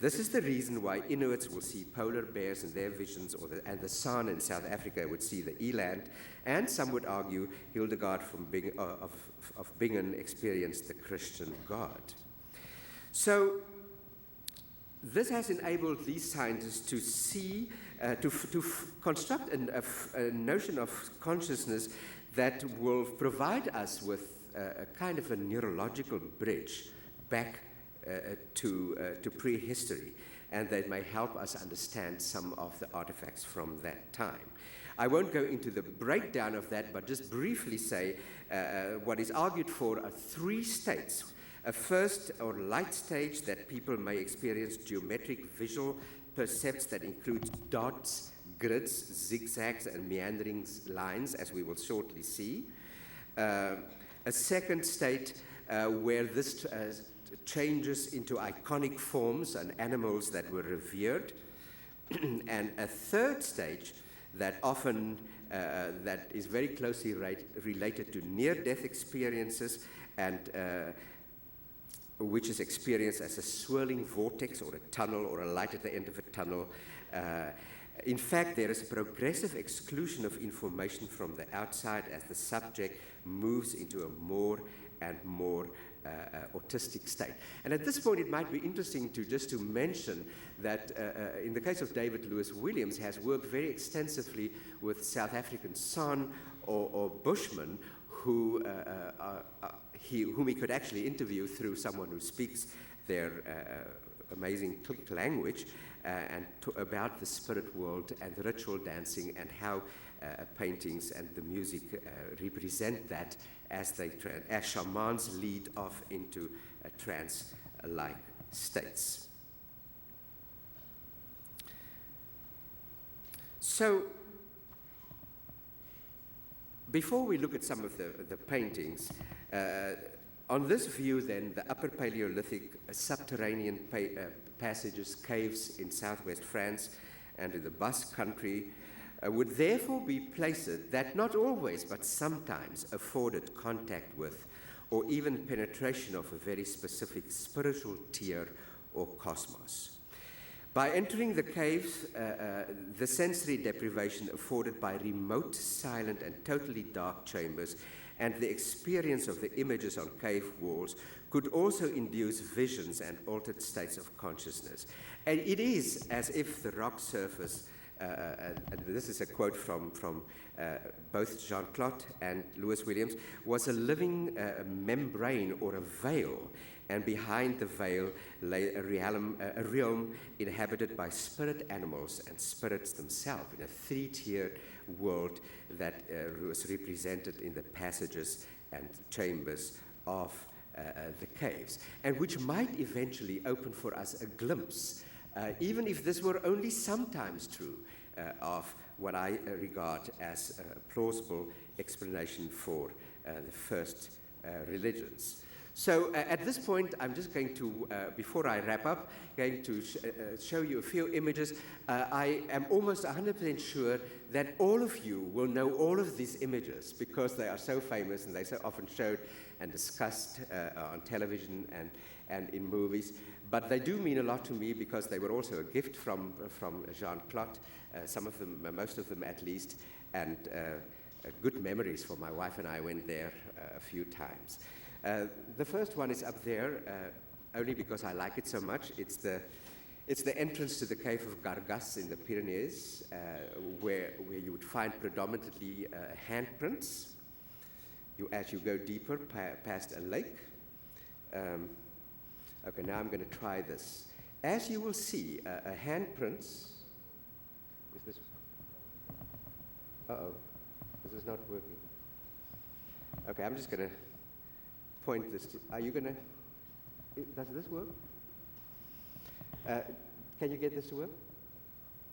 S3: This is the reason why Inuits will see polar bears in their visions, and the San in South Africa would see the eland, and some would argue Hildegard of Bingen experienced the Christian God. So this has enabled these scientists to see, to construct a notion of consciousness that will provide us with a kind of a neurological bridge back to prehistory, and that may help us understand some of the artifacts from that time. I won't go into the breakdown of that, but just briefly say what is argued for are three states. A first or light stage that people may experience geometric visual percepts that include dots, grids, zigzags, and meandering lines, as we will shortly see. A second state where this changes into iconic forms and animals that were revered. And a third stage that often that is very closely related to near-death experiences, and which is experienced as a swirling vortex or a tunnel or a light at the end of a tunnel. In fact, there is a progressive exclusion of information from the outside as the subject moves into a more and more autistic state. And at this point, it might be interesting to mention that in the case of David Lewis Williams, has worked very extensively with South African San or Bushmen, whom he could actually interview through someone who speaks their amazing Click language, and about the spirit world and the ritual dancing, and how paintings and the music represent that as shamans lead off into trance-like states. So, before we look at some of the paintings, on this view then, the Upper Paleolithic subterranean passages, caves in southwest France and in the Basque country would therefore be places that not always but sometimes afforded contact with or even penetration of a very specific spiritual tier or cosmos. By entering the caves, the sensory deprivation afforded by remote, silent and totally dark chambers and the experience of the images on cave walls could also induce visions and altered states of consciousness. And it is as if the rock surface, and this is a quote from both Jean-Claude and Lewis Williams, was a living membrane or a veil, and behind the veil lay a realm inhabited by spirit animals and spirits themselves in a three-tiered world that was represented in the passages and chambers of the caves, and which might eventually open for us a glimpse, even if this were only sometimes true, of what I regard as a plausible explanation for the first religions. So at this point, I'm just going to, before I wrap up, going to show you a few images. I am almost 100% sure that all of you will know all of these images because they are so famous and they're so often showed and discussed on television and in movies. But they do mean a lot to me because they were also a gift from Jean-Claude, some of them, most of them at least, and good memories for my wife and I went there a few times. The first one is up there, only because I like it so much. It's the entrance to the cave of Gargas in the Pyrenees, where you would find predominantly handprints. As you go deeper past a lake. Okay, now I'm going to try this. As you will see, a handprints. Is this? Uh-oh, this is not working. Okay, I'm just going to point this to, are you going to, does this work? Can you get this to work?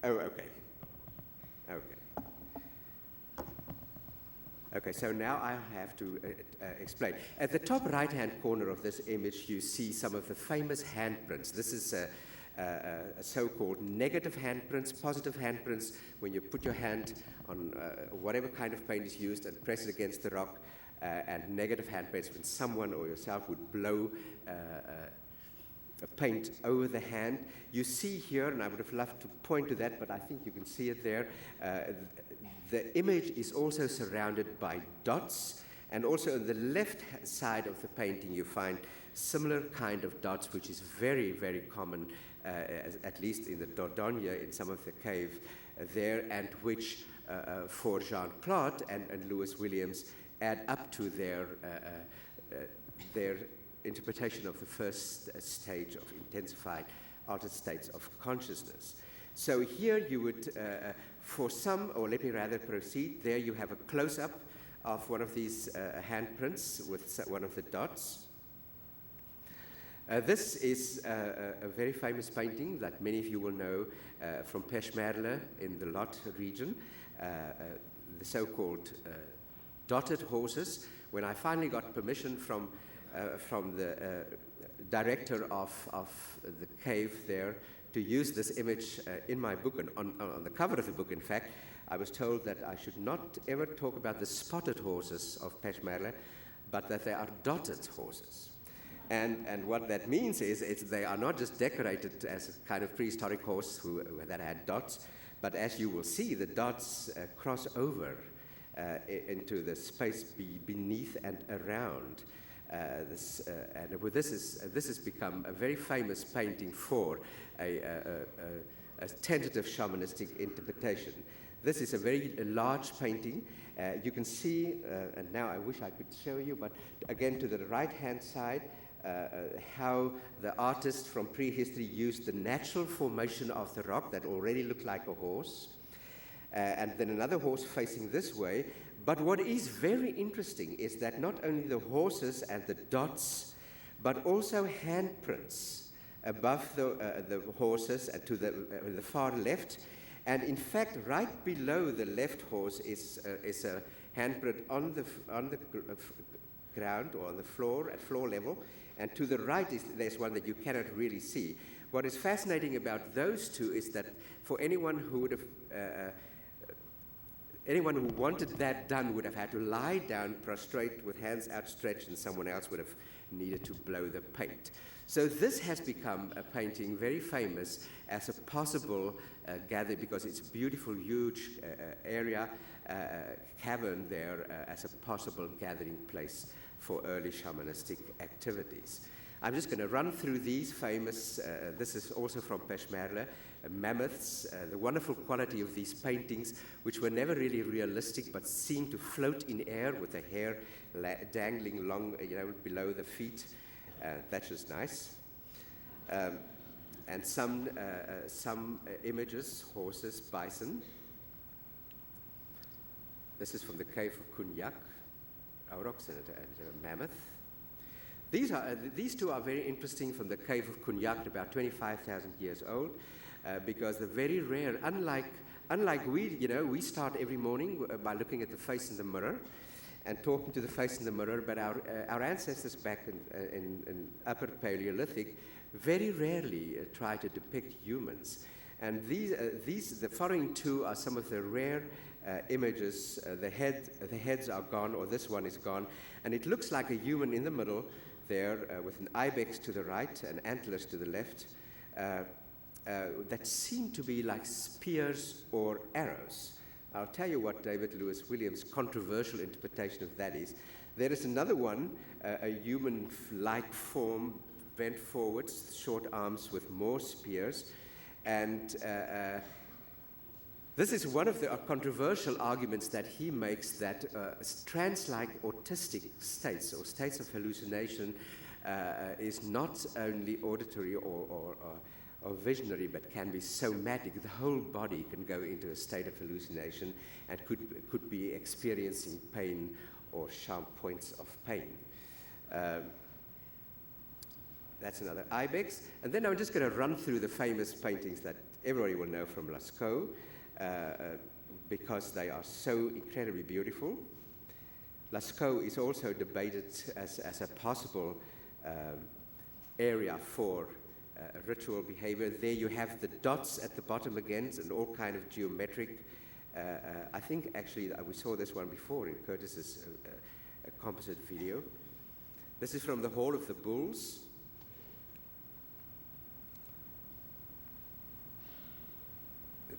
S3: Oh, okay. Okay. Okay, so now I have to explain. At the top right-hand corner of this image, you see some of the famous handprints. This is a so-called negative handprints, positive handprints, when you put your hand on whatever kind of paint is used and press it against the rock, and negative handprints when someone or yourself would blow a paint over the hand. You see here, and I would have loved to point to that, but I think you can see it there, the image is also surrounded by dots, and also on the left side of the painting you find similar kind of dots, which is very, very common, at least in the Dordogne, in some of the cave there, and which for Jean-Claude and Lewis Williams add up to their interpretation of the first stage of intensified altered states of consciousness. So here you would, for some, or let me rather proceed, there you have a close-up of one of these handprints with one of the dots. This is a very famous painting that many of you will know from Peshmerle in the Lot region, the so-called dotted horses. When I finally got permission from the director of the cave there to use this image in my book, and on the cover of the book, in fact. I was told that I should not ever talk about the spotted horses of Peshmerga, but that they are dotted horses. And what that means is they are not just decorated as a kind of prehistoric horse that had dots, but as you will see, the dots cross over into the space beneath and around. This has become a very famous painting for a tentative shamanistic interpretation. This is a very large painting. You can see, and now I wish I could show you, but again to the right-hand side, how the artist from prehistory used the natural formation of the rock that already looked like a horse, and then another horse facing this way. But what is very interesting is that not only the horses and the dots, but also handprints above the horses and to the far left. And in fact, right below the left horse is a handprint on the ground or on the floor, at floor level. And to the right, there's one that you cannot really see. What is fascinating about those two is that for anyone who wanted that done would have had to lie down prostrate with hands outstretched, and someone else would have needed to blow the paint. So this has become a painting very famous as a possible gathering, because it's a beautiful, huge area, cavern there as a possible gathering place for early shamanistic activities. I'm just going to run through these famous, this is also from Peshmerga, mammoths, the wonderful quality of these paintings, which were never really realistic, but seemed to float in air with the hair dangling long, below the feet. That's just nice. And some images, horses, bison. This is from the cave of Kunyak, aurochs and a mammoth. These two are very interesting from the cave of Kunyak, about 25,000 years old, because they're very rare. Unlike we start every morning by looking at the face in the mirror and talking to the face in the mirror, but our ancestors back in Upper Paleolithic very rarely try to depict humans. And the following two are some of the rare images. The heads are gone, or this one is gone, and it looks like a human in the middle there with an ibex to the right and antlers to the left that seem to be like spears or arrows. I'll tell you what David Lewis Williams' controversial interpretation of that is. There is another one, a human-like form bent forwards, short arms with more spears, and this is one of the controversial arguments that he makes, that trance-like autistic states or states of hallucination is not only auditory or visionary, but can be somatic. The whole body can go into a state of hallucination and could be experiencing pain or sharp points of pain. That's another ibex. And then I'm just going to run through the famous paintings that everybody will know from Lascaux, because they are so incredibly beautiful. Lascaux is also debated as a possible area for ritual behavior. There you have the dots at the bottom again, and all kind of geometric. I think actually we saw this one before in Curtis's composite video. This is from the Hall of the Bulls.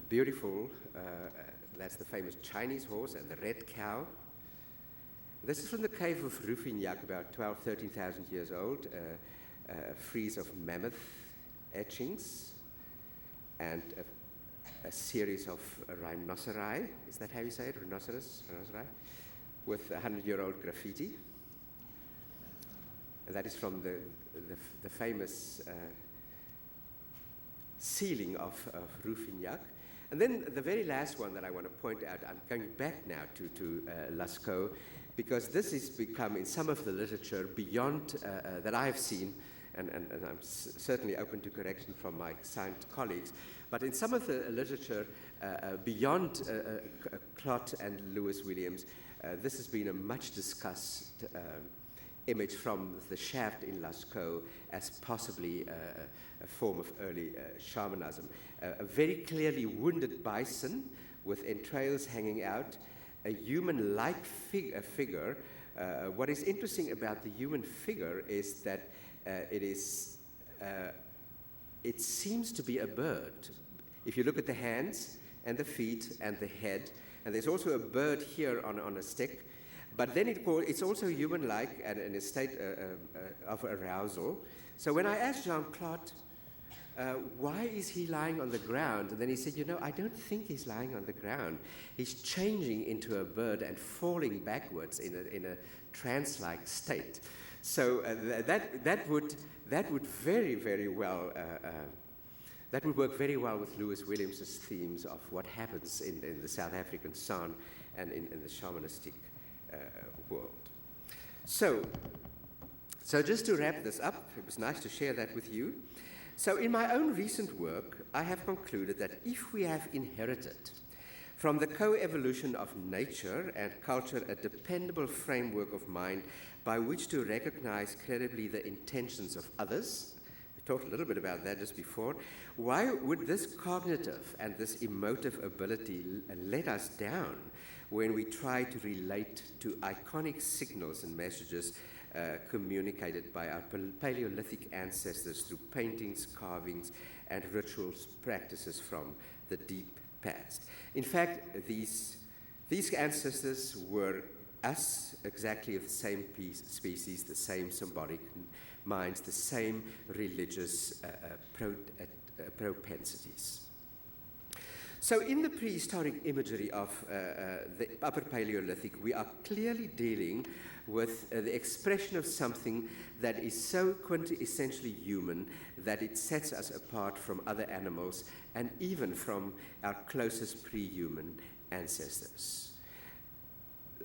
S3: Beautiful, that's the famous Chinese horse and the red cow. This is from the cave of Rufinyak, about 13,000 years old, a frieze of mammoth etchings and a series of rhinoceri. Is that how you say it? Rhinoceri? With 100-year-old graffiti. And that is from the famous ceiling of Rufinyak. And then the very last one that I want to point out, I'm going back now to Lascaux, because this has become, in some of the literature, beyond that I have seen, and I'm certainly open to correction from my science colleagues, but in some of the literature beyond Clot and Lewis Williams, this has been a much discussed image from the shaft in Lascaux as possibly a form of early shamanism. A very clearly wounded bison with entrails hanging out, a human-like figure. What is interesting about the human figure is that it seems to be a bird. If you look at the hands and the feet and the head, and there's also a bird here on a stick, but then it's also human-like and in a state of arousal. So when I asked Jean-Claude, why is he lying on the ground? And then he said, I don't think he's lying on the ground. He's changing into a bird and falling backwards in a trance-like state. So that would very, very well, that would work very well with Lewis Williams's themes of what happens in the South African San and in the shamanistic world. So just to wrap this up, it was nice to share that with you. So in my own recent work, I have concluded that if we have inherited from the co-evolution of nature and culture a dependable framework of mind by which to recognize credibly the intentions of others, we talked a little bit about that just before, why would this cognitive and this emotive ability let us down when we try to relate to iconic signals and messages communicated by our Paleolithic ancestors through paintings, carvings, and rituals practices from the deep past? In fact, these ancestors were us, exactly of the same species, the same symbolic minds, the same religious propensities. So in the prehistoric imagery of the Upper Paleolithic, we are clearly dealing with the expression of something that is so quintessentially human that it sets us apart from other animals and even from our closest pre-human ancestors.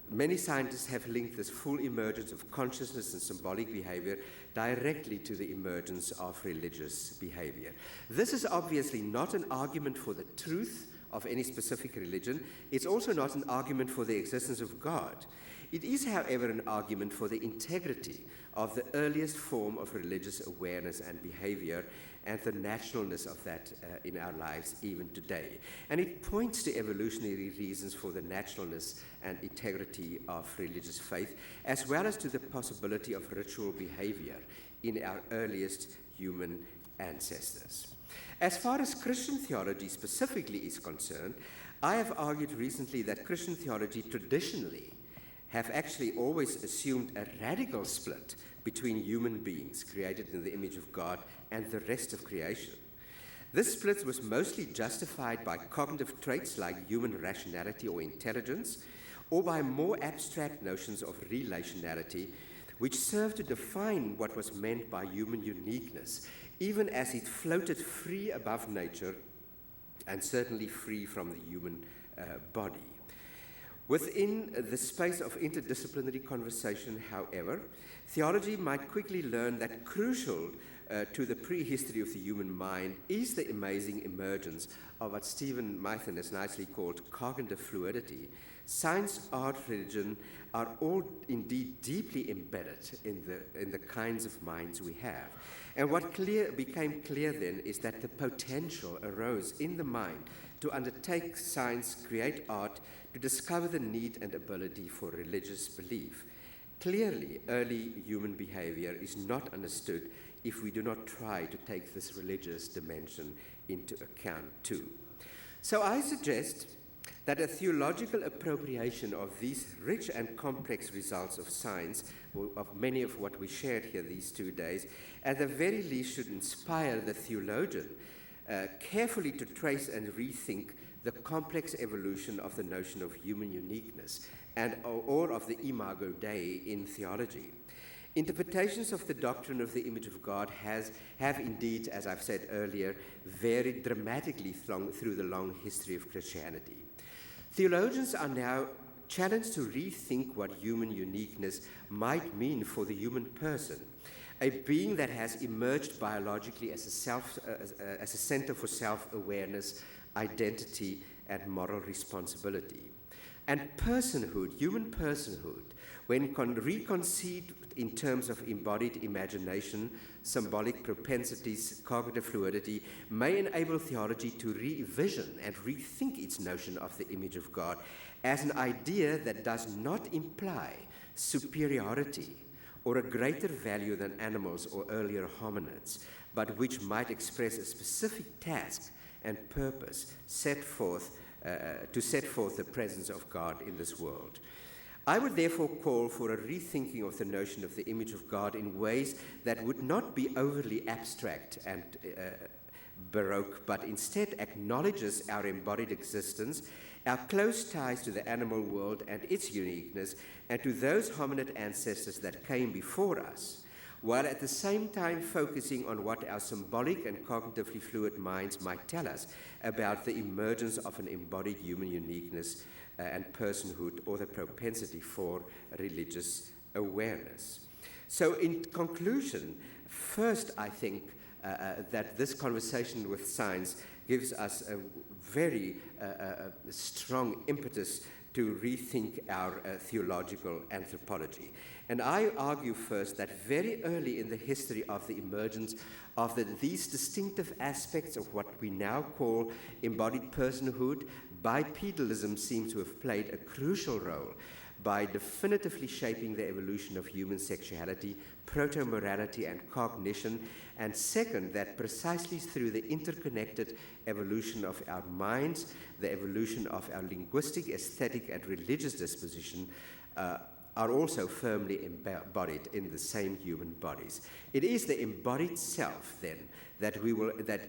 S3: Many scientists have linked this full emergence of consciousness and symbolic behavior directly to the emergence of religious behavior. This is obviously not an argument for the truth of any specific religion. It's also not an argument for the existence of God. It is, however, an argument for the integrity of the earliest form of religious awareness and behavior and the naturalness of that in our lives even today. And it points to evolutionary reasons for the naturalness and integrity of religious faith, as well as to the possibility of ritual behavior in our earliest human ancestors. As far as Christian theology specifically is concerned, I have argued recently that Christian theology traditionally have actually always assumed a radical split between human beings created in the image of God and the rest of creation. This split was mostly justified by cognitive traits like human rationality or intelligence, or by more abstract notions of relationality, which served to define what was meant by human uniqueness, even as it floated free above nature and certainly free from the human body. Within the space of interdisciplinary conversation, however, theology might quickly learn that crucial to the prehistory of the human mind is the amazing emergence of what Stephen Mython has nicely called cognitive fluidity. Science, art, religion are all indeed deeply embedded in the kinds of minds we have. And what became clear then is that the potential arose in the mind to undertake science, create art, to discover the need and ability for religious belief. Clearly, early human behavior is not understood if we do not try to take this religious dimension into account too. So I suggest that a theological appropriation of these rich and complex results of science, of many of what we shared here these 2 days, at the very least should inspire the theologian carefully to trace and rethink the complex evolution of the notion of human uniqueness or of the imago Dei in theology. Interpretations of the doctrine of the image of God have indeed, as I've said earlier, varied dramatically through the long history of Christianity. Theologians are now challenged to rethink what human uniqueness might mean for the human person, a being that has emerged biologically as a center for self-awareness, identity, and moral responsibility. And personhood, human personhood, when reconceived in terms of embodied imagination, symbolic propensities, cognitive fluidity, may enable theology to revision and rethink its notion of the image of God as an idea that does not imply superiority or a greater value than animals or earlier hominids, but which might express a specific task and purpose to set forth the presence of God in this world. I would therefore call for a rethinking of the notion of the image of God in ways that would not be overly abstract and baroque, but instead acknowledges our embodied existence, our close ties to the animal world and its uniqueness, and to those hominid ancestors that came before us, while at the same time focusing on what our symbolic and cognitively fluid minds might tell us about the emergence of an embodied human uniqueness and personhood, or the propensity for religious awareness. So in conclusion, first I think that this conversation with science gives us a very strong impetus to rethink our theological anthropology. And I argue first that very early in the history of the emergence of these distinctive aspects of what we now call embodied personhood, bipedalism seems to have played a crucial role by definitively shaping the evolution of human sexuality, proto-morality, and cognition. And second, that precisely through the interconnected evolution of our minds, the evolution of our linguistic, aesthetic, and religious disposition are also firmly embodied in the same human bodies. It is the embodied self, then, that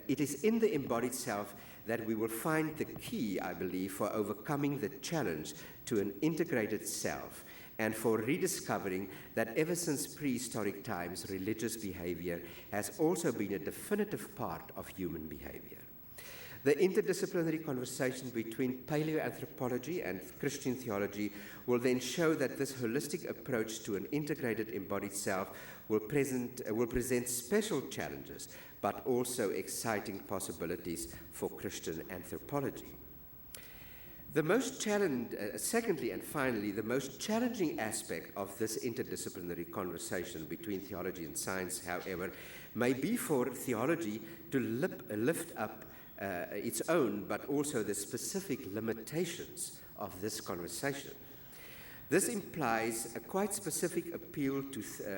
S3: it is in the embodied self that we will find the key, I believe, for overcoming the challenge to an integrated self, and for rediscovering that ever since prehistoric times, religious behavior has also been a definitive part of human behavior. The interdisciplinary conversation between paleoanthropology and Christian theology will then show that this holistic approach to an integrated embodied self will present special challenges, but also exciting possibilities for Christian anthropology. Secondly and finally, the most challenging aspect of this interdisciplinary conversation between theology and science, however, may be for theology to lift up its own, but also the specific limitations of this conversation. This implies a quite specific appeal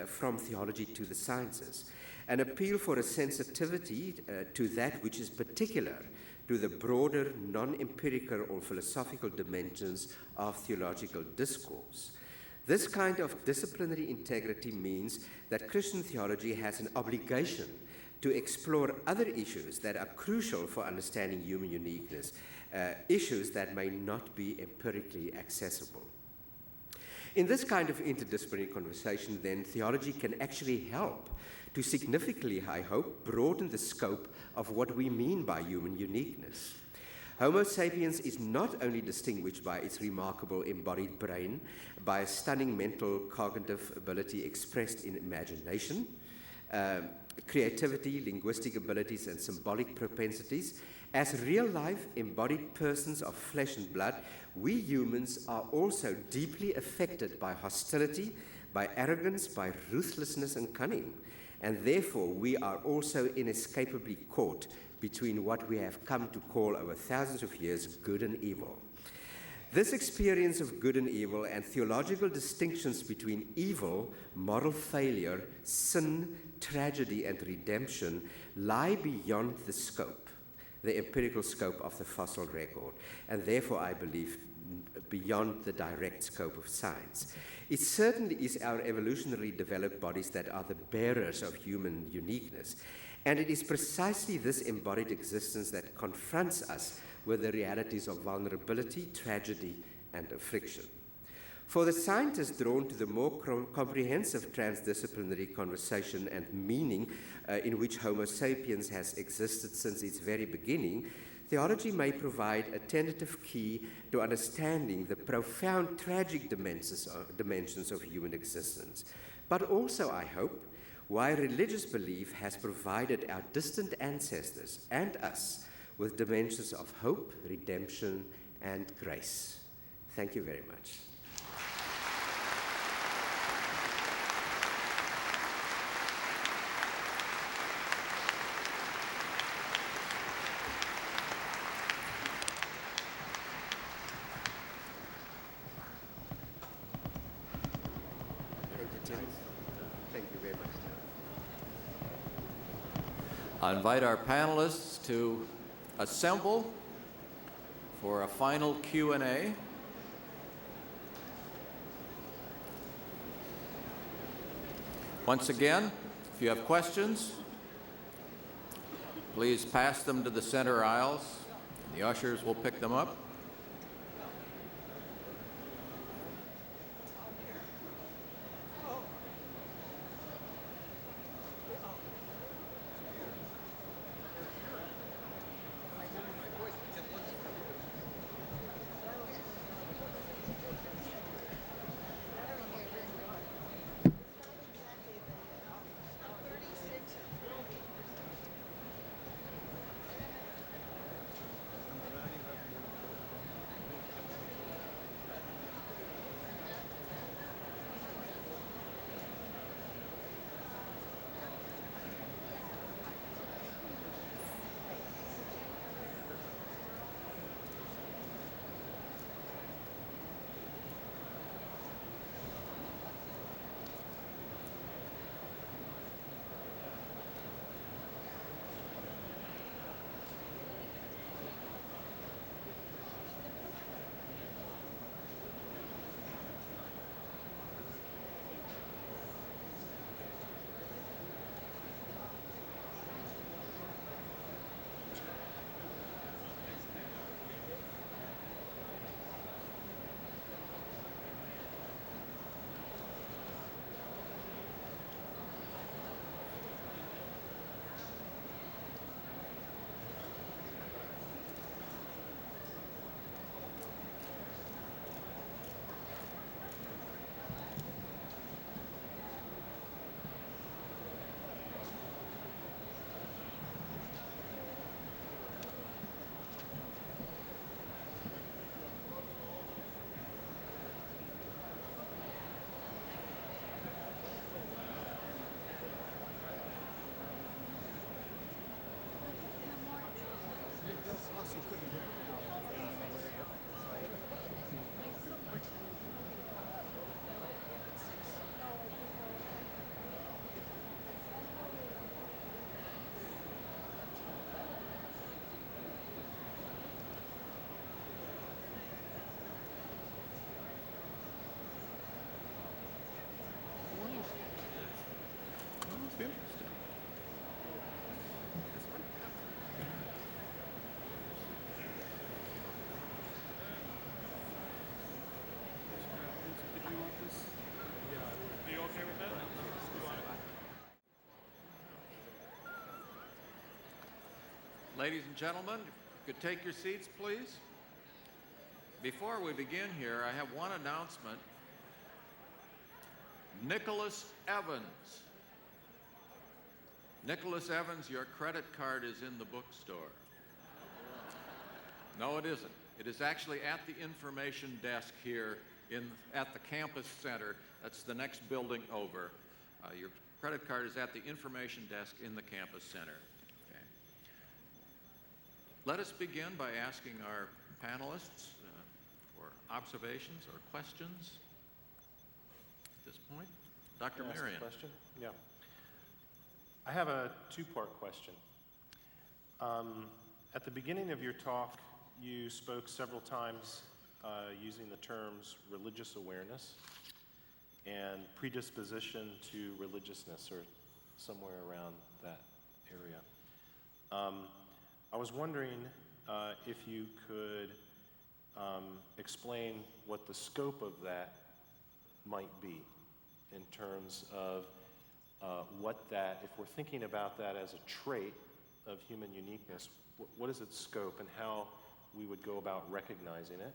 S3: from theology to the sciences, an appeal for a sensitivity to that which is particular to the broader non-empirical or philosophical dimensions of theological discourse. This kind of disciplinary integrity means that Christian theology has an obligation to explore other issues that are crucial for understanding human uniqueness, issues that may not be empirically accessible. In this kind of interdisciplinary conversation, then, theology can actually help to significantly, I hope, broaden the scope of what we mean by human uniqueness. Homo sapiens is not only distinguished by its remarkable embodied brain, by a stunning mental cognitive ability expressed in imagination, creativity, linguistic abilities, and symbolic propensities. As real-life embodied persons of flesh and blood, we humans are also deeply affected by hostility, by arrogance, by ruthlessness and cunning, and therefore we are also inescapably caught between what we have come to call over thousands of years good and evil. This experience of good and evil and theological distinctions between evil, moral failure, sin, tragedy, and redemption lie beyond the scope, the empirical scope of the fossil record, and therefore, I believe, beyond the direct scope of science. It certainly is our evolutionarily developed bodies that are the bearers of human uniqueness, and it is precisely this embodied existence that confronts us with the realities of vulnerability, tragedy, and affliction. For the scientist drawn to the more comprehensive transdisciplinary conversation and meaning in which Homo sapiens has existed since its very beginning, theology may provide a tentative key to understanding the profound tragic dimensions of human existence, but also, I hope, why religious belief has provided our distant ancestors and us with dimensions of hope, redemption, and grace. Thank you very much. Thank you very much.
S1: I invite our panelists to assemble for a final Q&A. Once again, if you have questions, please pass them to the center aisles. The ushers will pick them up. Ladies and gentlemen, if you could take your seats, please. Before we begin here, I have one announcement. Nicholas Evans. Nicholas Evans, your credit card is in the bookstore. No, it isn't. It is actually at the information desk here at the campus center. That's the next building over. Your credit card is at the information desk in the campus center. Okay. Let us begin by asking our panelists for observations or questions at this point. Dr.
S4: Can I ask a
S1: Marion.
S4: question? Yeah. I have a two-part question. At the beginning of your talk, you spoke several times using the terms religious awareness and predisposition to religiousness, or somewhere around that area. I was wondering if you could explain what the scope of that might be in terms of what that, if we're thinking about that as a trait of human uniqueness, what is its scope and how we would go about recognizing it?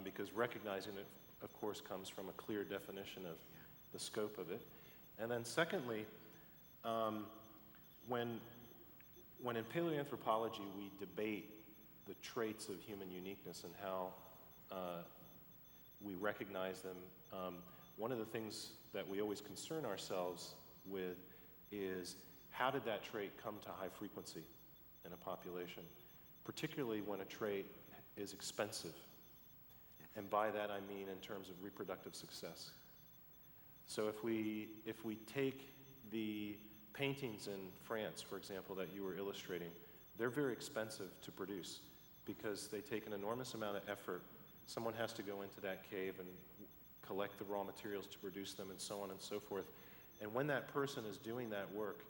S4: Because recognizing it, of course, comes from a clear definition of the scope of it. And then secondly, when in paleoanthropology we debate the traits of human uniqueness and how we recognize them. One of the things that we always concern ourselves with is how did that trait come to high frequency in a population, particularly when a trait is expensive. And by that I mean in terms of reproductive success. So if we take the paintings in France, for example, that you were illustrating, they're very expensive to produce because they take an enormous amount of effort. Someone has to go into that cave and collect the raw materials to produce them and so on and so forth. And when that person is doing that work,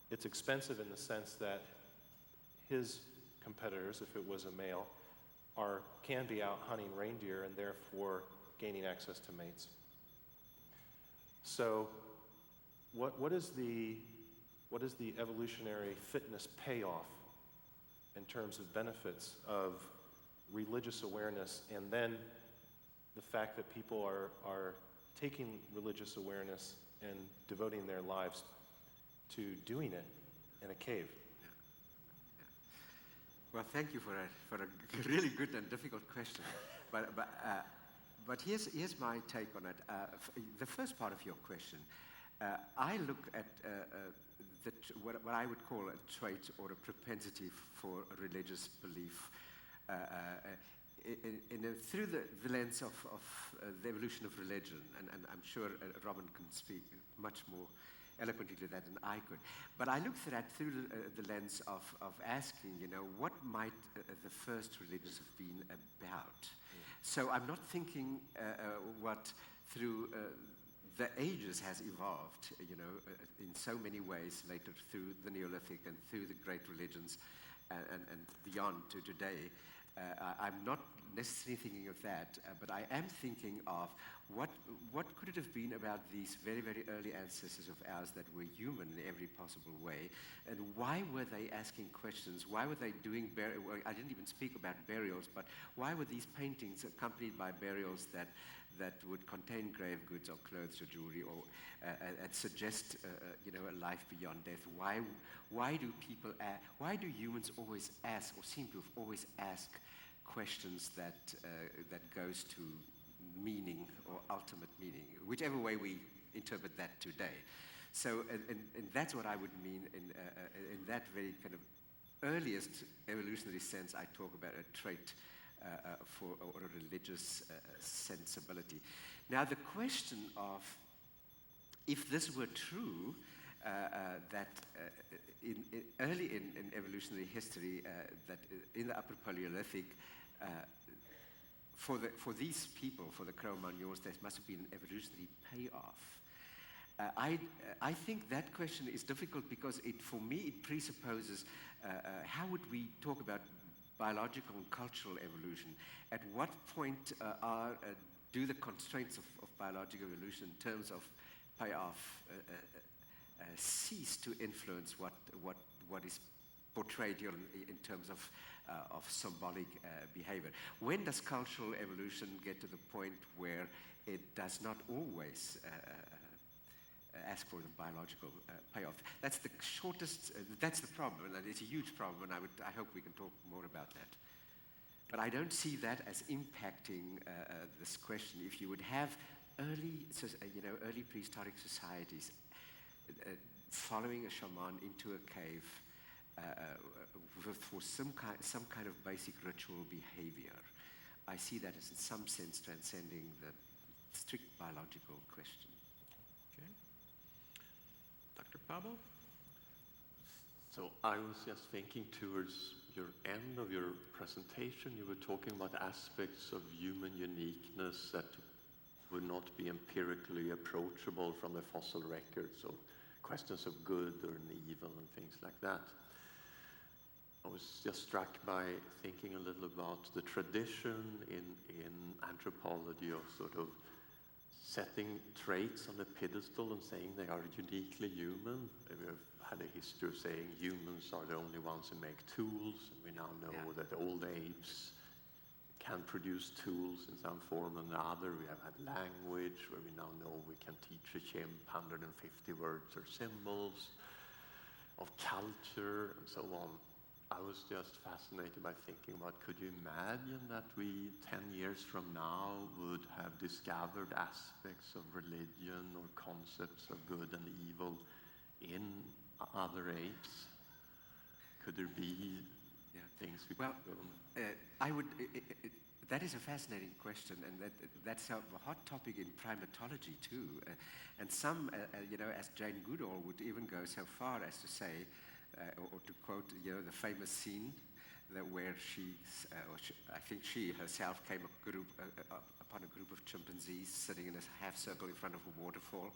S4: it's expensive in the sense that his competitors, if it was a male, can be out hunting reindeer and therefore gaining access to mates. So what is the evolutionary fitness payoff in terms of benefits of religious awareness, and then the fact that people are taking religious awareness and devoting their lives to doing it in a cave?
S3: Well, thank you for a really good and difficult question. But here's my take on it. The first part of your question, I look at what I would call a trait or a propensity for a religious belief through the lens of the evolution of religion. And I'm sure Robin can speak much more eloquently to that than I could. But I looked at that through the lens of asking, what might the first religions have been about? So I'm not thinking what through the ages has evolved, in so many ways later through the Neolithic and through the great religions and beyond to today. I'm not necessarily thinking of that, but I am thinking of what could it have been about these very, very early ancestors of ours that were human in every possible way, and why were they asking questions? Why were they doing well, I didn't even speak about burials, but why were these paintings accompanied by burials that would contain grave goods or clothes or jewelry or and suggest a life beyond death? Why do humans always ask, or seem to have always asked questions that goes to meaning or ultimate meaning, whichever way we interpret that today? So, and that's what I would mean in that very kind of earliest evolutionary sense. I talk about a trait or a religious sensibility. Now, the question of if this were true, that early in evolutionary history, that in the Upper Paleolithic, for these people, for the Cro-Magnons, there must have been an evolutionary payoff. I think that question is difficult because for me it presupposes how would we talk about biological and cultural evolution? At what point do the constraints of biological evolution in terms of payoff cease to influence what is portrayed here in terms of symbolic behavior? When does cultural evolution get to the point where it does not always ask for the biological payoff? That's the shortest, that's the problem, and it's a huge problem, and I hope we can talk more about that. But I don't see that as impacting this question. If you would have early prehistoric societies following a shaman into a cave for some kind of basic ritual behavior, I see that as in some sense transcending the strict biological question.
S1: Okay. Dr. Pabo?
S5: So I was just thinking towards your end of your presentation, you were talking about aspects of human uniqueness that would not be empirically approachable from the fossil records, so questions of good or evil and things like that. I was just struck by thinking a little about the tradition in anthropology of sort of setting traits on a pedestal and saying they are uniquely human. We have had a history of saying humans are the only ones who make tools. We now know that all the apes can produce tools in some form or another. We have had language where we now know we can teach a chimp 150 words or symbols, of culture and so on. I was just fascinated by thinking about, could you imagine that we 10 years from now would have discovered aspects of religion or concepts of good and evil in other apes? Could there be things we
S3: Well,
S5: could
S3: I would. That is a fascinating question, and that's a hot topic in primatology too. And some, as Jane Goodall would even go so far as to say, or to quote, the famous scene where I think she herself came upon a group of chimpanzees sitting in a half circle in front of a waterfall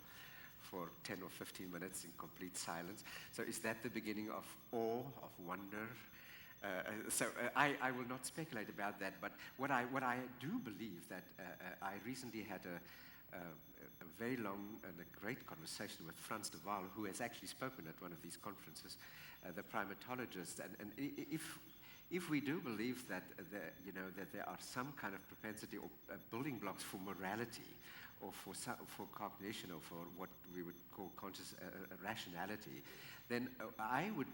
S3: for 10 or 15 minutes in complete silence. So is that the beginning of awe, of wonder? I will not speculate about that, but what I do believe that I recently had a very long and a great conversation with Frans de Waal, who has actually spoken at one of these conferences, the primatologist, and if we do believe that that there are some kind of propensity or building blocks for morality, or for cognition, or for what we would call conscious rationality, then I would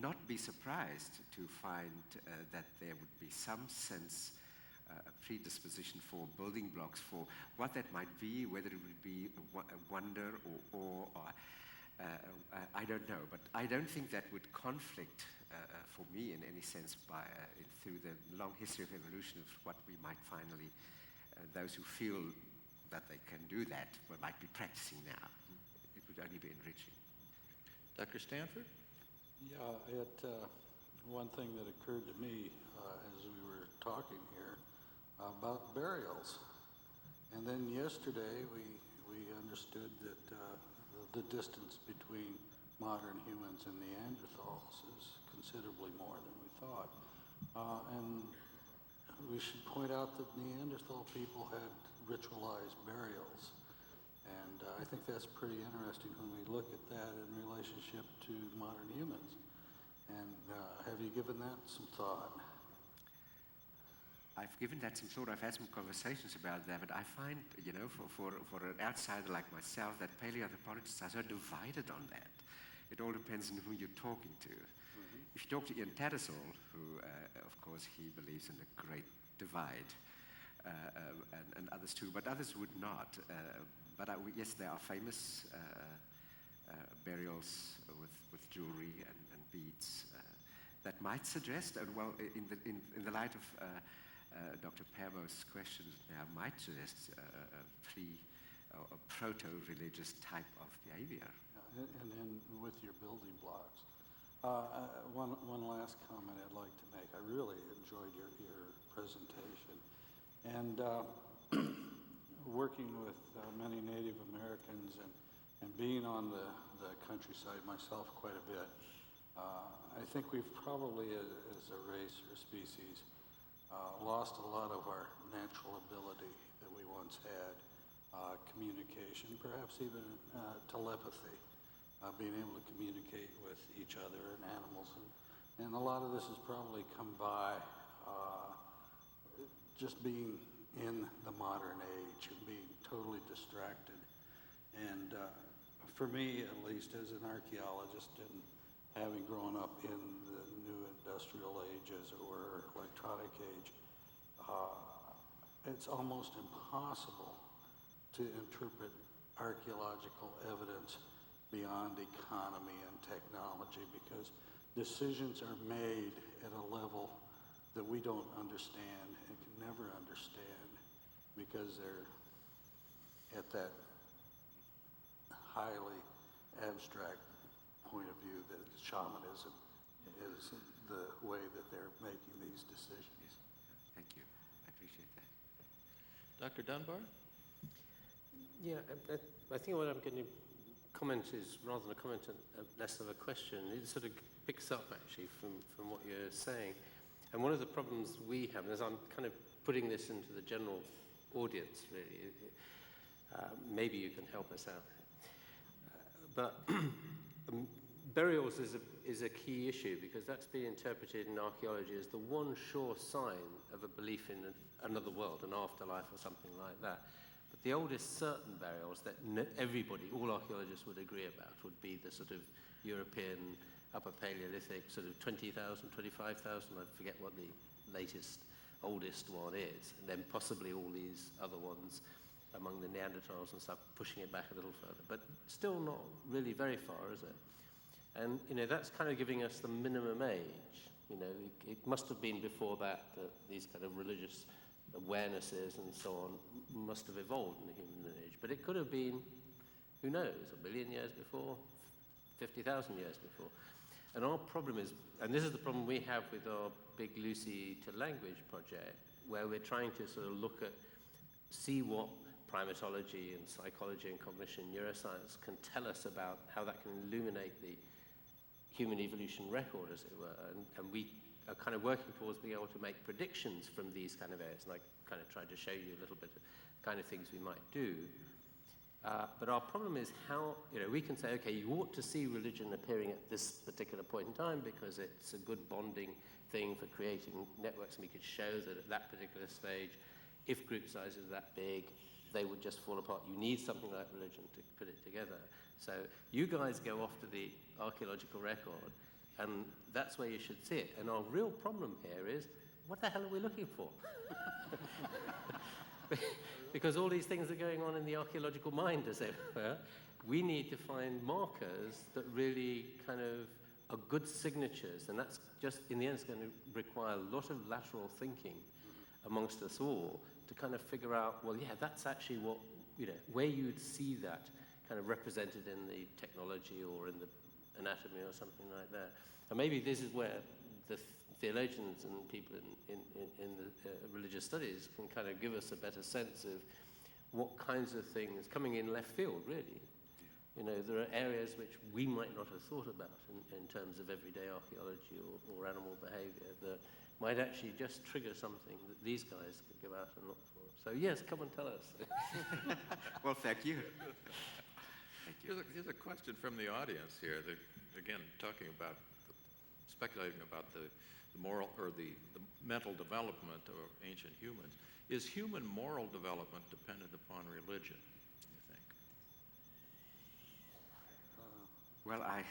S3: not be surprised to find that there would be some sense, a predisposition for building blocks for what that might be, whether it would be wonder or I don't know. But I don't think that would conflict for me in any sense through the long history of evolution of what we might finally, those who feel that they can do that, might be practicing now. It would only be enriching.
S1: Dr. Stanford?
S6: Yeah, one thing that occurred to me as we were talking here about burials. And then yesterday we understood that the distance between modern humans and Neanderthals is considerably more than we thought. And we should point out that Neanderthal people had ritualized burials. And I think that's pretty interesting when we look at that in relationship to modern humans. And have you given that some thought?
S3: I've given that some thought. I've had some conversations about that, but I find, for an outsider like myself, that paleoanthropologists are so divided on that. It all depends on who you're talking to. Mm-hmm. If you talk to Ian Tattersall, who, of course, he believes in the Great Divide, and others too, but others would not. But yes, there are famous burials with jewelry and beads that might suggest, and well, in the light of Dr. Pabo's questions now, might suggest a proto-religious type of behavior.
S6: Yeah, and with your building blocks. One last comment I'd like to make. I really enjoyed your presentation. And working with many Native Americans and being on the countryside myself quite a bit, I think we've probably, as a race or species, lost a lot of our natural ability that we once had, communication, perhaps even telepathy, being able to communicate with each other and animals. And a lot of this has probably come by just being in the modern age and being totally distracted. And for me, at least as an archaeologist and having grown up in the new industrial ages or electronic age, it's almost impossible to interpret archaeological evidence beyond economy and technology, because decisions are made at a level that we don't understand and can never understand, because they're at that highly abstract point of view that shamanism is the way that they're making these decisions.
S3: Thank you. I appreciate that.
S1: Dr. Dunbar?
S7: Yeah, I think what I'm going to comment is, rather than a comment, less of a question. It sort of picks up, actually, from what you're saying. And one of the problems we have, as I'm kind of putting this into the general audience, really, maybe you can help us out. But burials is a key issue, because that's been interpreted in archaeology as the one sure sign of a belief in another world, an afterlife or something like that. But the oldest certain burials that everybody, all archaeologists would agree about, would be the sort of European Upper Paleolithic, sort of 20,000, 25,000, I forget what the latest, oldest one is, and then possibly all these other ones among the Neanderthals and stuff, pushing it back a little further. But still not really very far, is it? And, that's kind of giving us the minimum age. It must have been before that these kind of religious awarenesses and so on must have evolved in the human age. But it could have been, who knows, 1 billion years before, 50,000 years before. And our problem is, and this is the problem we have with our Big Lucy to Language project, where we're trying to sort of see what primatology and psychology and cognition, neuroscience can tell us about how that can illuminate the human evolution record, as it were. And we are kind of working towards being able to make predictions from these kind of areas. And I kind of tried to show you a little bit of the kind of things we might do. But our problem is how, we can say, okay, you ought to see religion appearing at this particular point in time because it's a good bonding thing for creating networks, and we could show that at that particular stage, if group sizes are that big, they would just fall apart. You need something like religion to put it together. So you guys go off to the archaeological record, and that's where you should see it. And our real problem here is, what the hell are we looking for? Because all these things are going on in the archaeological mind, as it were. We need to find markers that really kind of are good signatures, and that's just, in the end, it's going to require a lot of lateral thinking amongst us all to kind of figure out, well, yeah, that's actually what, where you'd see that kind of represented in the technology or in the anatomy or something like that. And maybe this is where the theologians and people in the religious studies can kind of give us a better sense of what kinds of things coming in left field, really. There are areas which we might not have thought about in terms of everyday archaeology or animal behavior that might actually just trigger something that these guys could go out and look for. So yes, come and tell us.
S3: Well, thank you.
S1: Here's a question from the audience here. Again, speculating about the moral or the mental development of ancient humans. Is human moral development dependent upon religion, you think?
S3: Well, I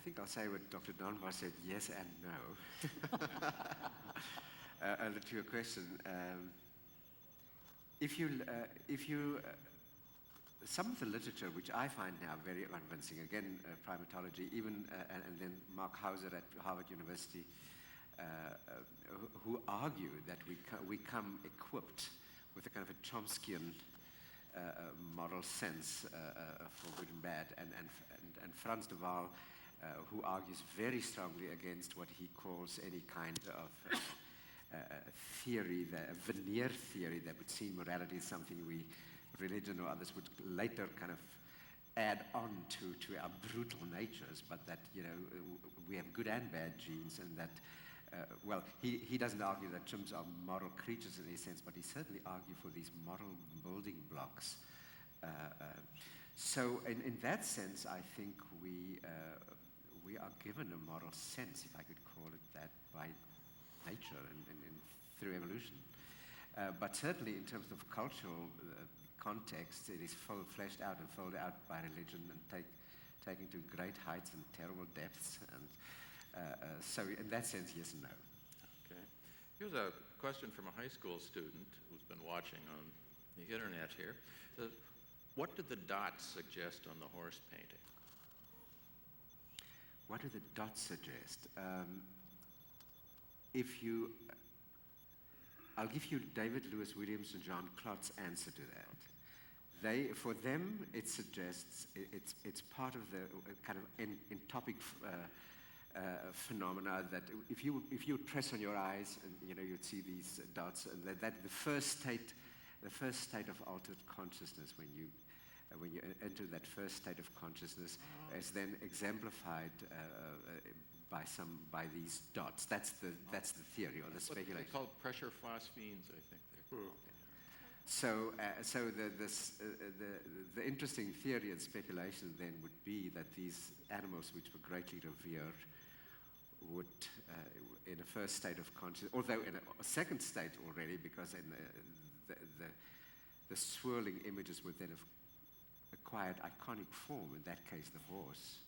S3: think I'll say what Dr. Donbar said, yes and no. To your question, some of the literature, which I find now very convincing, again, primatology, even, and then Mark Hauser at Harvard University, who argue that we come equipped with a kind of a Chomskyan moral sense for good and bad, and Frans de Waal, who argues very strongly against what he calls any kind of theory, the veneer theory that would see morality as something religion or others would later kind of add on to our brutal natures, but that, we have good and bad genes, and that, he doesn't argue that chimps are moral creatures in any sense, but he certainly argues for these moral building blocks. So in that sense, I think we are given a moral sense, if I could call it that, by nature and through evolution. But certainly in terms of cultural context, it is fleshed out and folded out by religion and taken to great heights and terrible depths. And so in that sense, yes and no.
S1: Okay. Here's a question from a high school student who's been watching on the internet here. What do the dots suggest on the horse painting?
S3: What do the dots suggest? I'll give you David Lewis Williams and John Klotz's answer to that. For them, it suggests it's part of the kind of entopic phenomena that if you press on your eyes and you'd see these dots, and that the first state of altered consciousness when you enter that first state of consciousness is then exemplified by these dots. That's the theory or the speculation.
S1: What they call pressure phosphenes, I think.
S3: So the interesting theory and speculation then would be that these animals, which were greatly revered, would, in a first state of consciousness, although in a second state already, because in the swirling images would then have acquired iconic form, in that case the horse,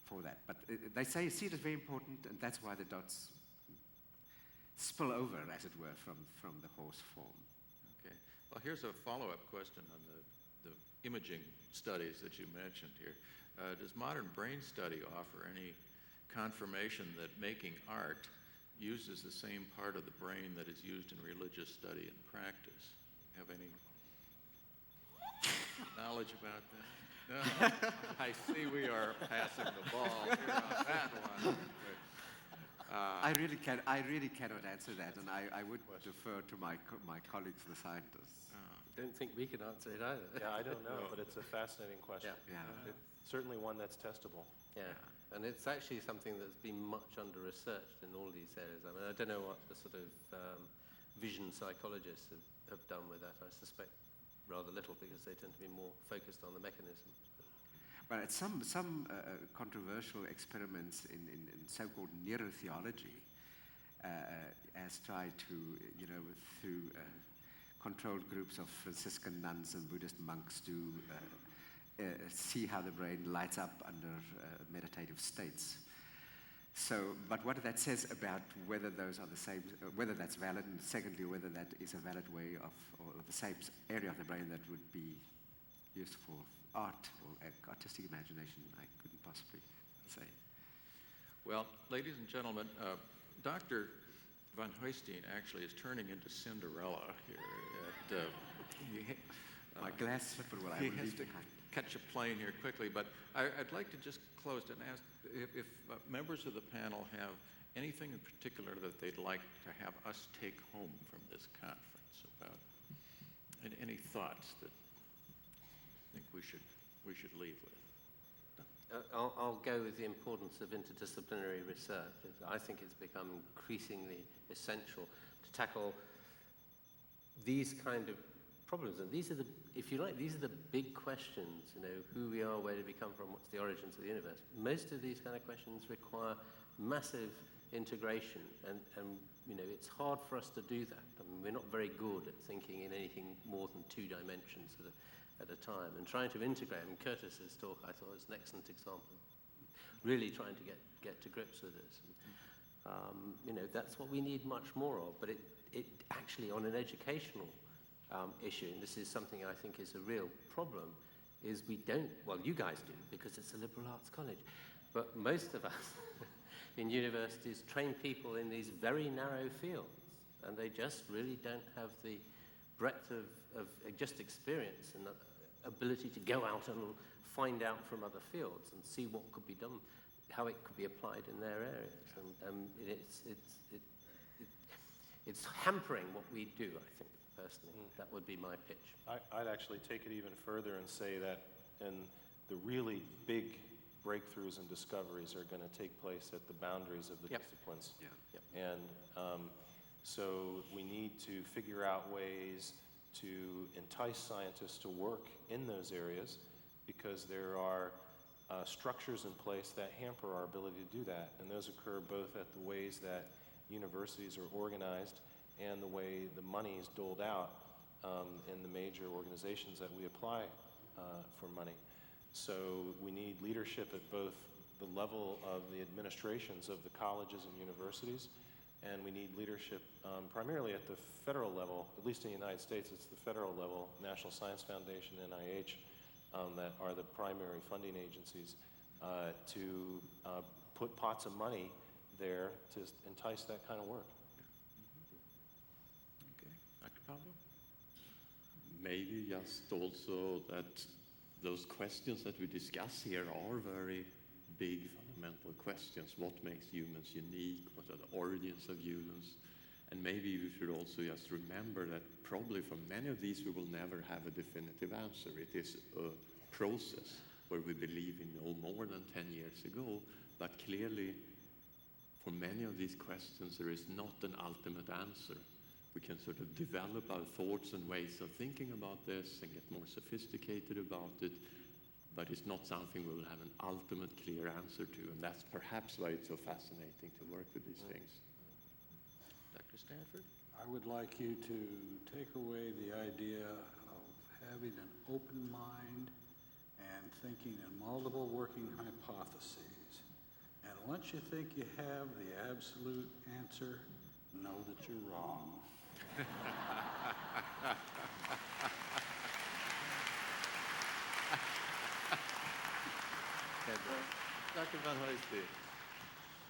S3: for that. But they say seed is very important, and that's why the dots spill over, as it were, from the horse form.
S1: Okay. Well, here's a follow-up question on the imaging studies that you mentioned here. Does modern brain study offer any confirmation that making art uses the same part of the brain that is used in religious study and practice? Have any knowledge about that? No. I see we are passing the ball here on that one.
S3: I really cannot answer that, and I would defer to my colleagues, the scientists.
S7: I don't think we can answer it either.
S4: Yeah, I don't know, but it's a fascinating question.
S7: Yeah.
S3: Yeah.
S4: It's certainly one that's testable.
S7: Yeah, and it's actually something that's been much under-researched in all these areas. I mean, I don't know what the sort of vision psychologists have done with that. I suspect rather little, because they tend to be more focused on the mechanism.
S3: Well, it's some controversial experiments in so-called neurotheology has tried to, through controlled groups of Franciscan nuns and Buddhist monks to see how the brain lights up under meditative states. So, but what that says about whether those are the same, whether that's valid, and secondly, whether that is a valid way of, or the same area of the brain that would be used for art or artistic imagination, I couldn't possibly say.
S1: Well, ladies and gentlemen, Dr. Van Huyssteen actually is turning into Cinderella here.
S3: My glass slipper will I
S1: he
S3: will
S1: has
S3: leave
S1: to
S3: behind.
S1: catch a plane here quickly, but I'd like to just close and ask if members of the panel have anything in particular that they'd like to have us take home from this conference about, and any thoughts that you think we should leave with.
S7: I'll go with the importance of interdisciplinary research. I think it's become increasingly essential to tackle these kind of problems. And these are the, if you like, these are the big questions, who we are, where did we come from, what's the origins of the universe. Most of these kind of questions require massive integration, and it's hard for us to do that. I mean, we're not very good at thinking in anything more than 2 dimensions at a time, and trying to integrate them. Curtis's talk, I thought, was an excellent example. Really trying to get to grips with this. That's what we need much more of, but it actually, on an educational issue, and this is something I think is a real problem, is we don't, well, you guys do, because it's a liberal arts college, but most of us in universities train people in these very narrow fields, and they just really don't have the breadth of just experience and ability to go out and find out from other fields and see what could be done, how it could be applied in their areas. And it's hampering what we do, I think, personally. That would be my pitch.
S4: I'd actually take it even further and say that the really big breakthroughs and discoveries are going to take place at the boundaries of the disciplines.
S3: Yeah.
S4: Yep. And so we need to figure out ways to entice scientists to work in those areas, because there are structures in place that hamper our ability to do that. And those occur both at the ways that universities are organized and the way the money is doled out in the major organizations that we apply for money. So we need leadership at both the level of the administrations of the colleges and universities, and we need leadership primarily at the federal level. At least in the United States, it's the federal level, National Science Foundation, NIH, that are the primary funding agencies, to put pots of money there to entice that kind of work.
S1: Okay, Dr. Pablo?
S5: Maybe just also that those questions that we discuss here are very big fundamental questions. What makes humans unique? What are the origins of humans? And maybe we should also just remember that probably for many of these we will never have a definitive answer. It is a process where we believe we know more than 10 years ago, but clearly for many of these questions there is not an ultimate answer. We can sort of develop our thoughts and ways of thinking about this and get more sophisticated about it, but it's not something we will have an ultimate clear answer to, and that's perhaps why it's so fascinating to work with these things.
S1: Dr. Stanford?
S6: I would like you to take away the idea of having an open mind and thinking in multiple working hypotheses. once you think you have the absolute answer, know that you're wrong.
S1: Dr. van Huyssteen.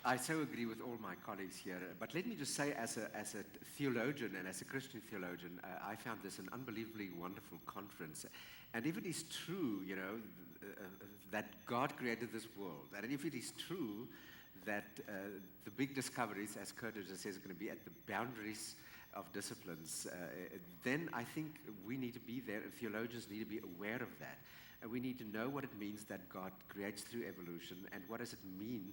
S3: I so agree with all my colleagues here, but let me just say, as a theologian and as a Christian theologian, I found this an unbelievably wonderful conference. And if it is true, that God created this world, and if it is true that the big discoveries, as Curtis just says, are going to be at the boundaries of disciplines, then I think we need to be there, and theologians need to be aware of that. And we need to know what it means that God creates through evolution, and what does it mean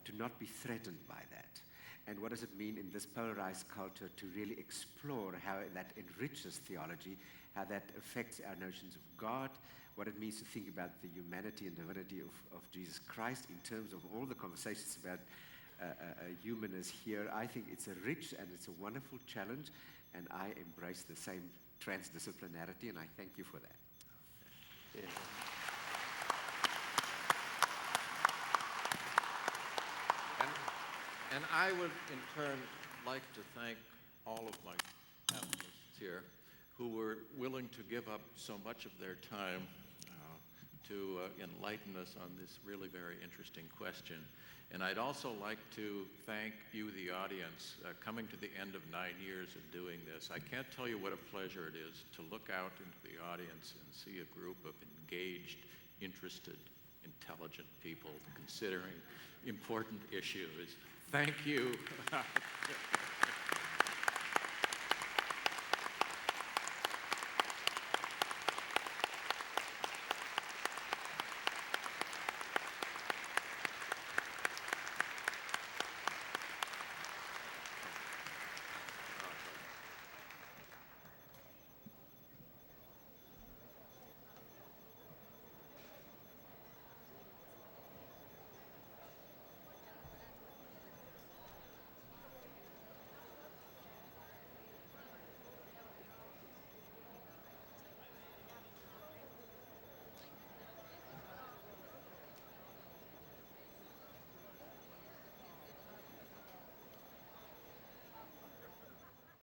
S3: to not be threatened by that. And what does it mean in this polarized culture to really explore how that enriches theology, how that affects our notions of God, what it means to think about the humanity and divinity of Jesus Christ in terms of all the conversations about humanness here. I think it's a rich and it's a wonderful challenge, and I embrace the same transdisciplinarity, and I thank you for that.
S1: Yeah. And I would, in turn, like to thank all of my panelists here who were willing to give up so much of their time to enlighten us on this really very interesting question. And I'd also like to thank you, the audience, coming to the end of 9 years of doing this. I can't tell you what a pleasure it is to look out into the audience and see a group of engaged, interested, intelligent people considering important issues. Thank you.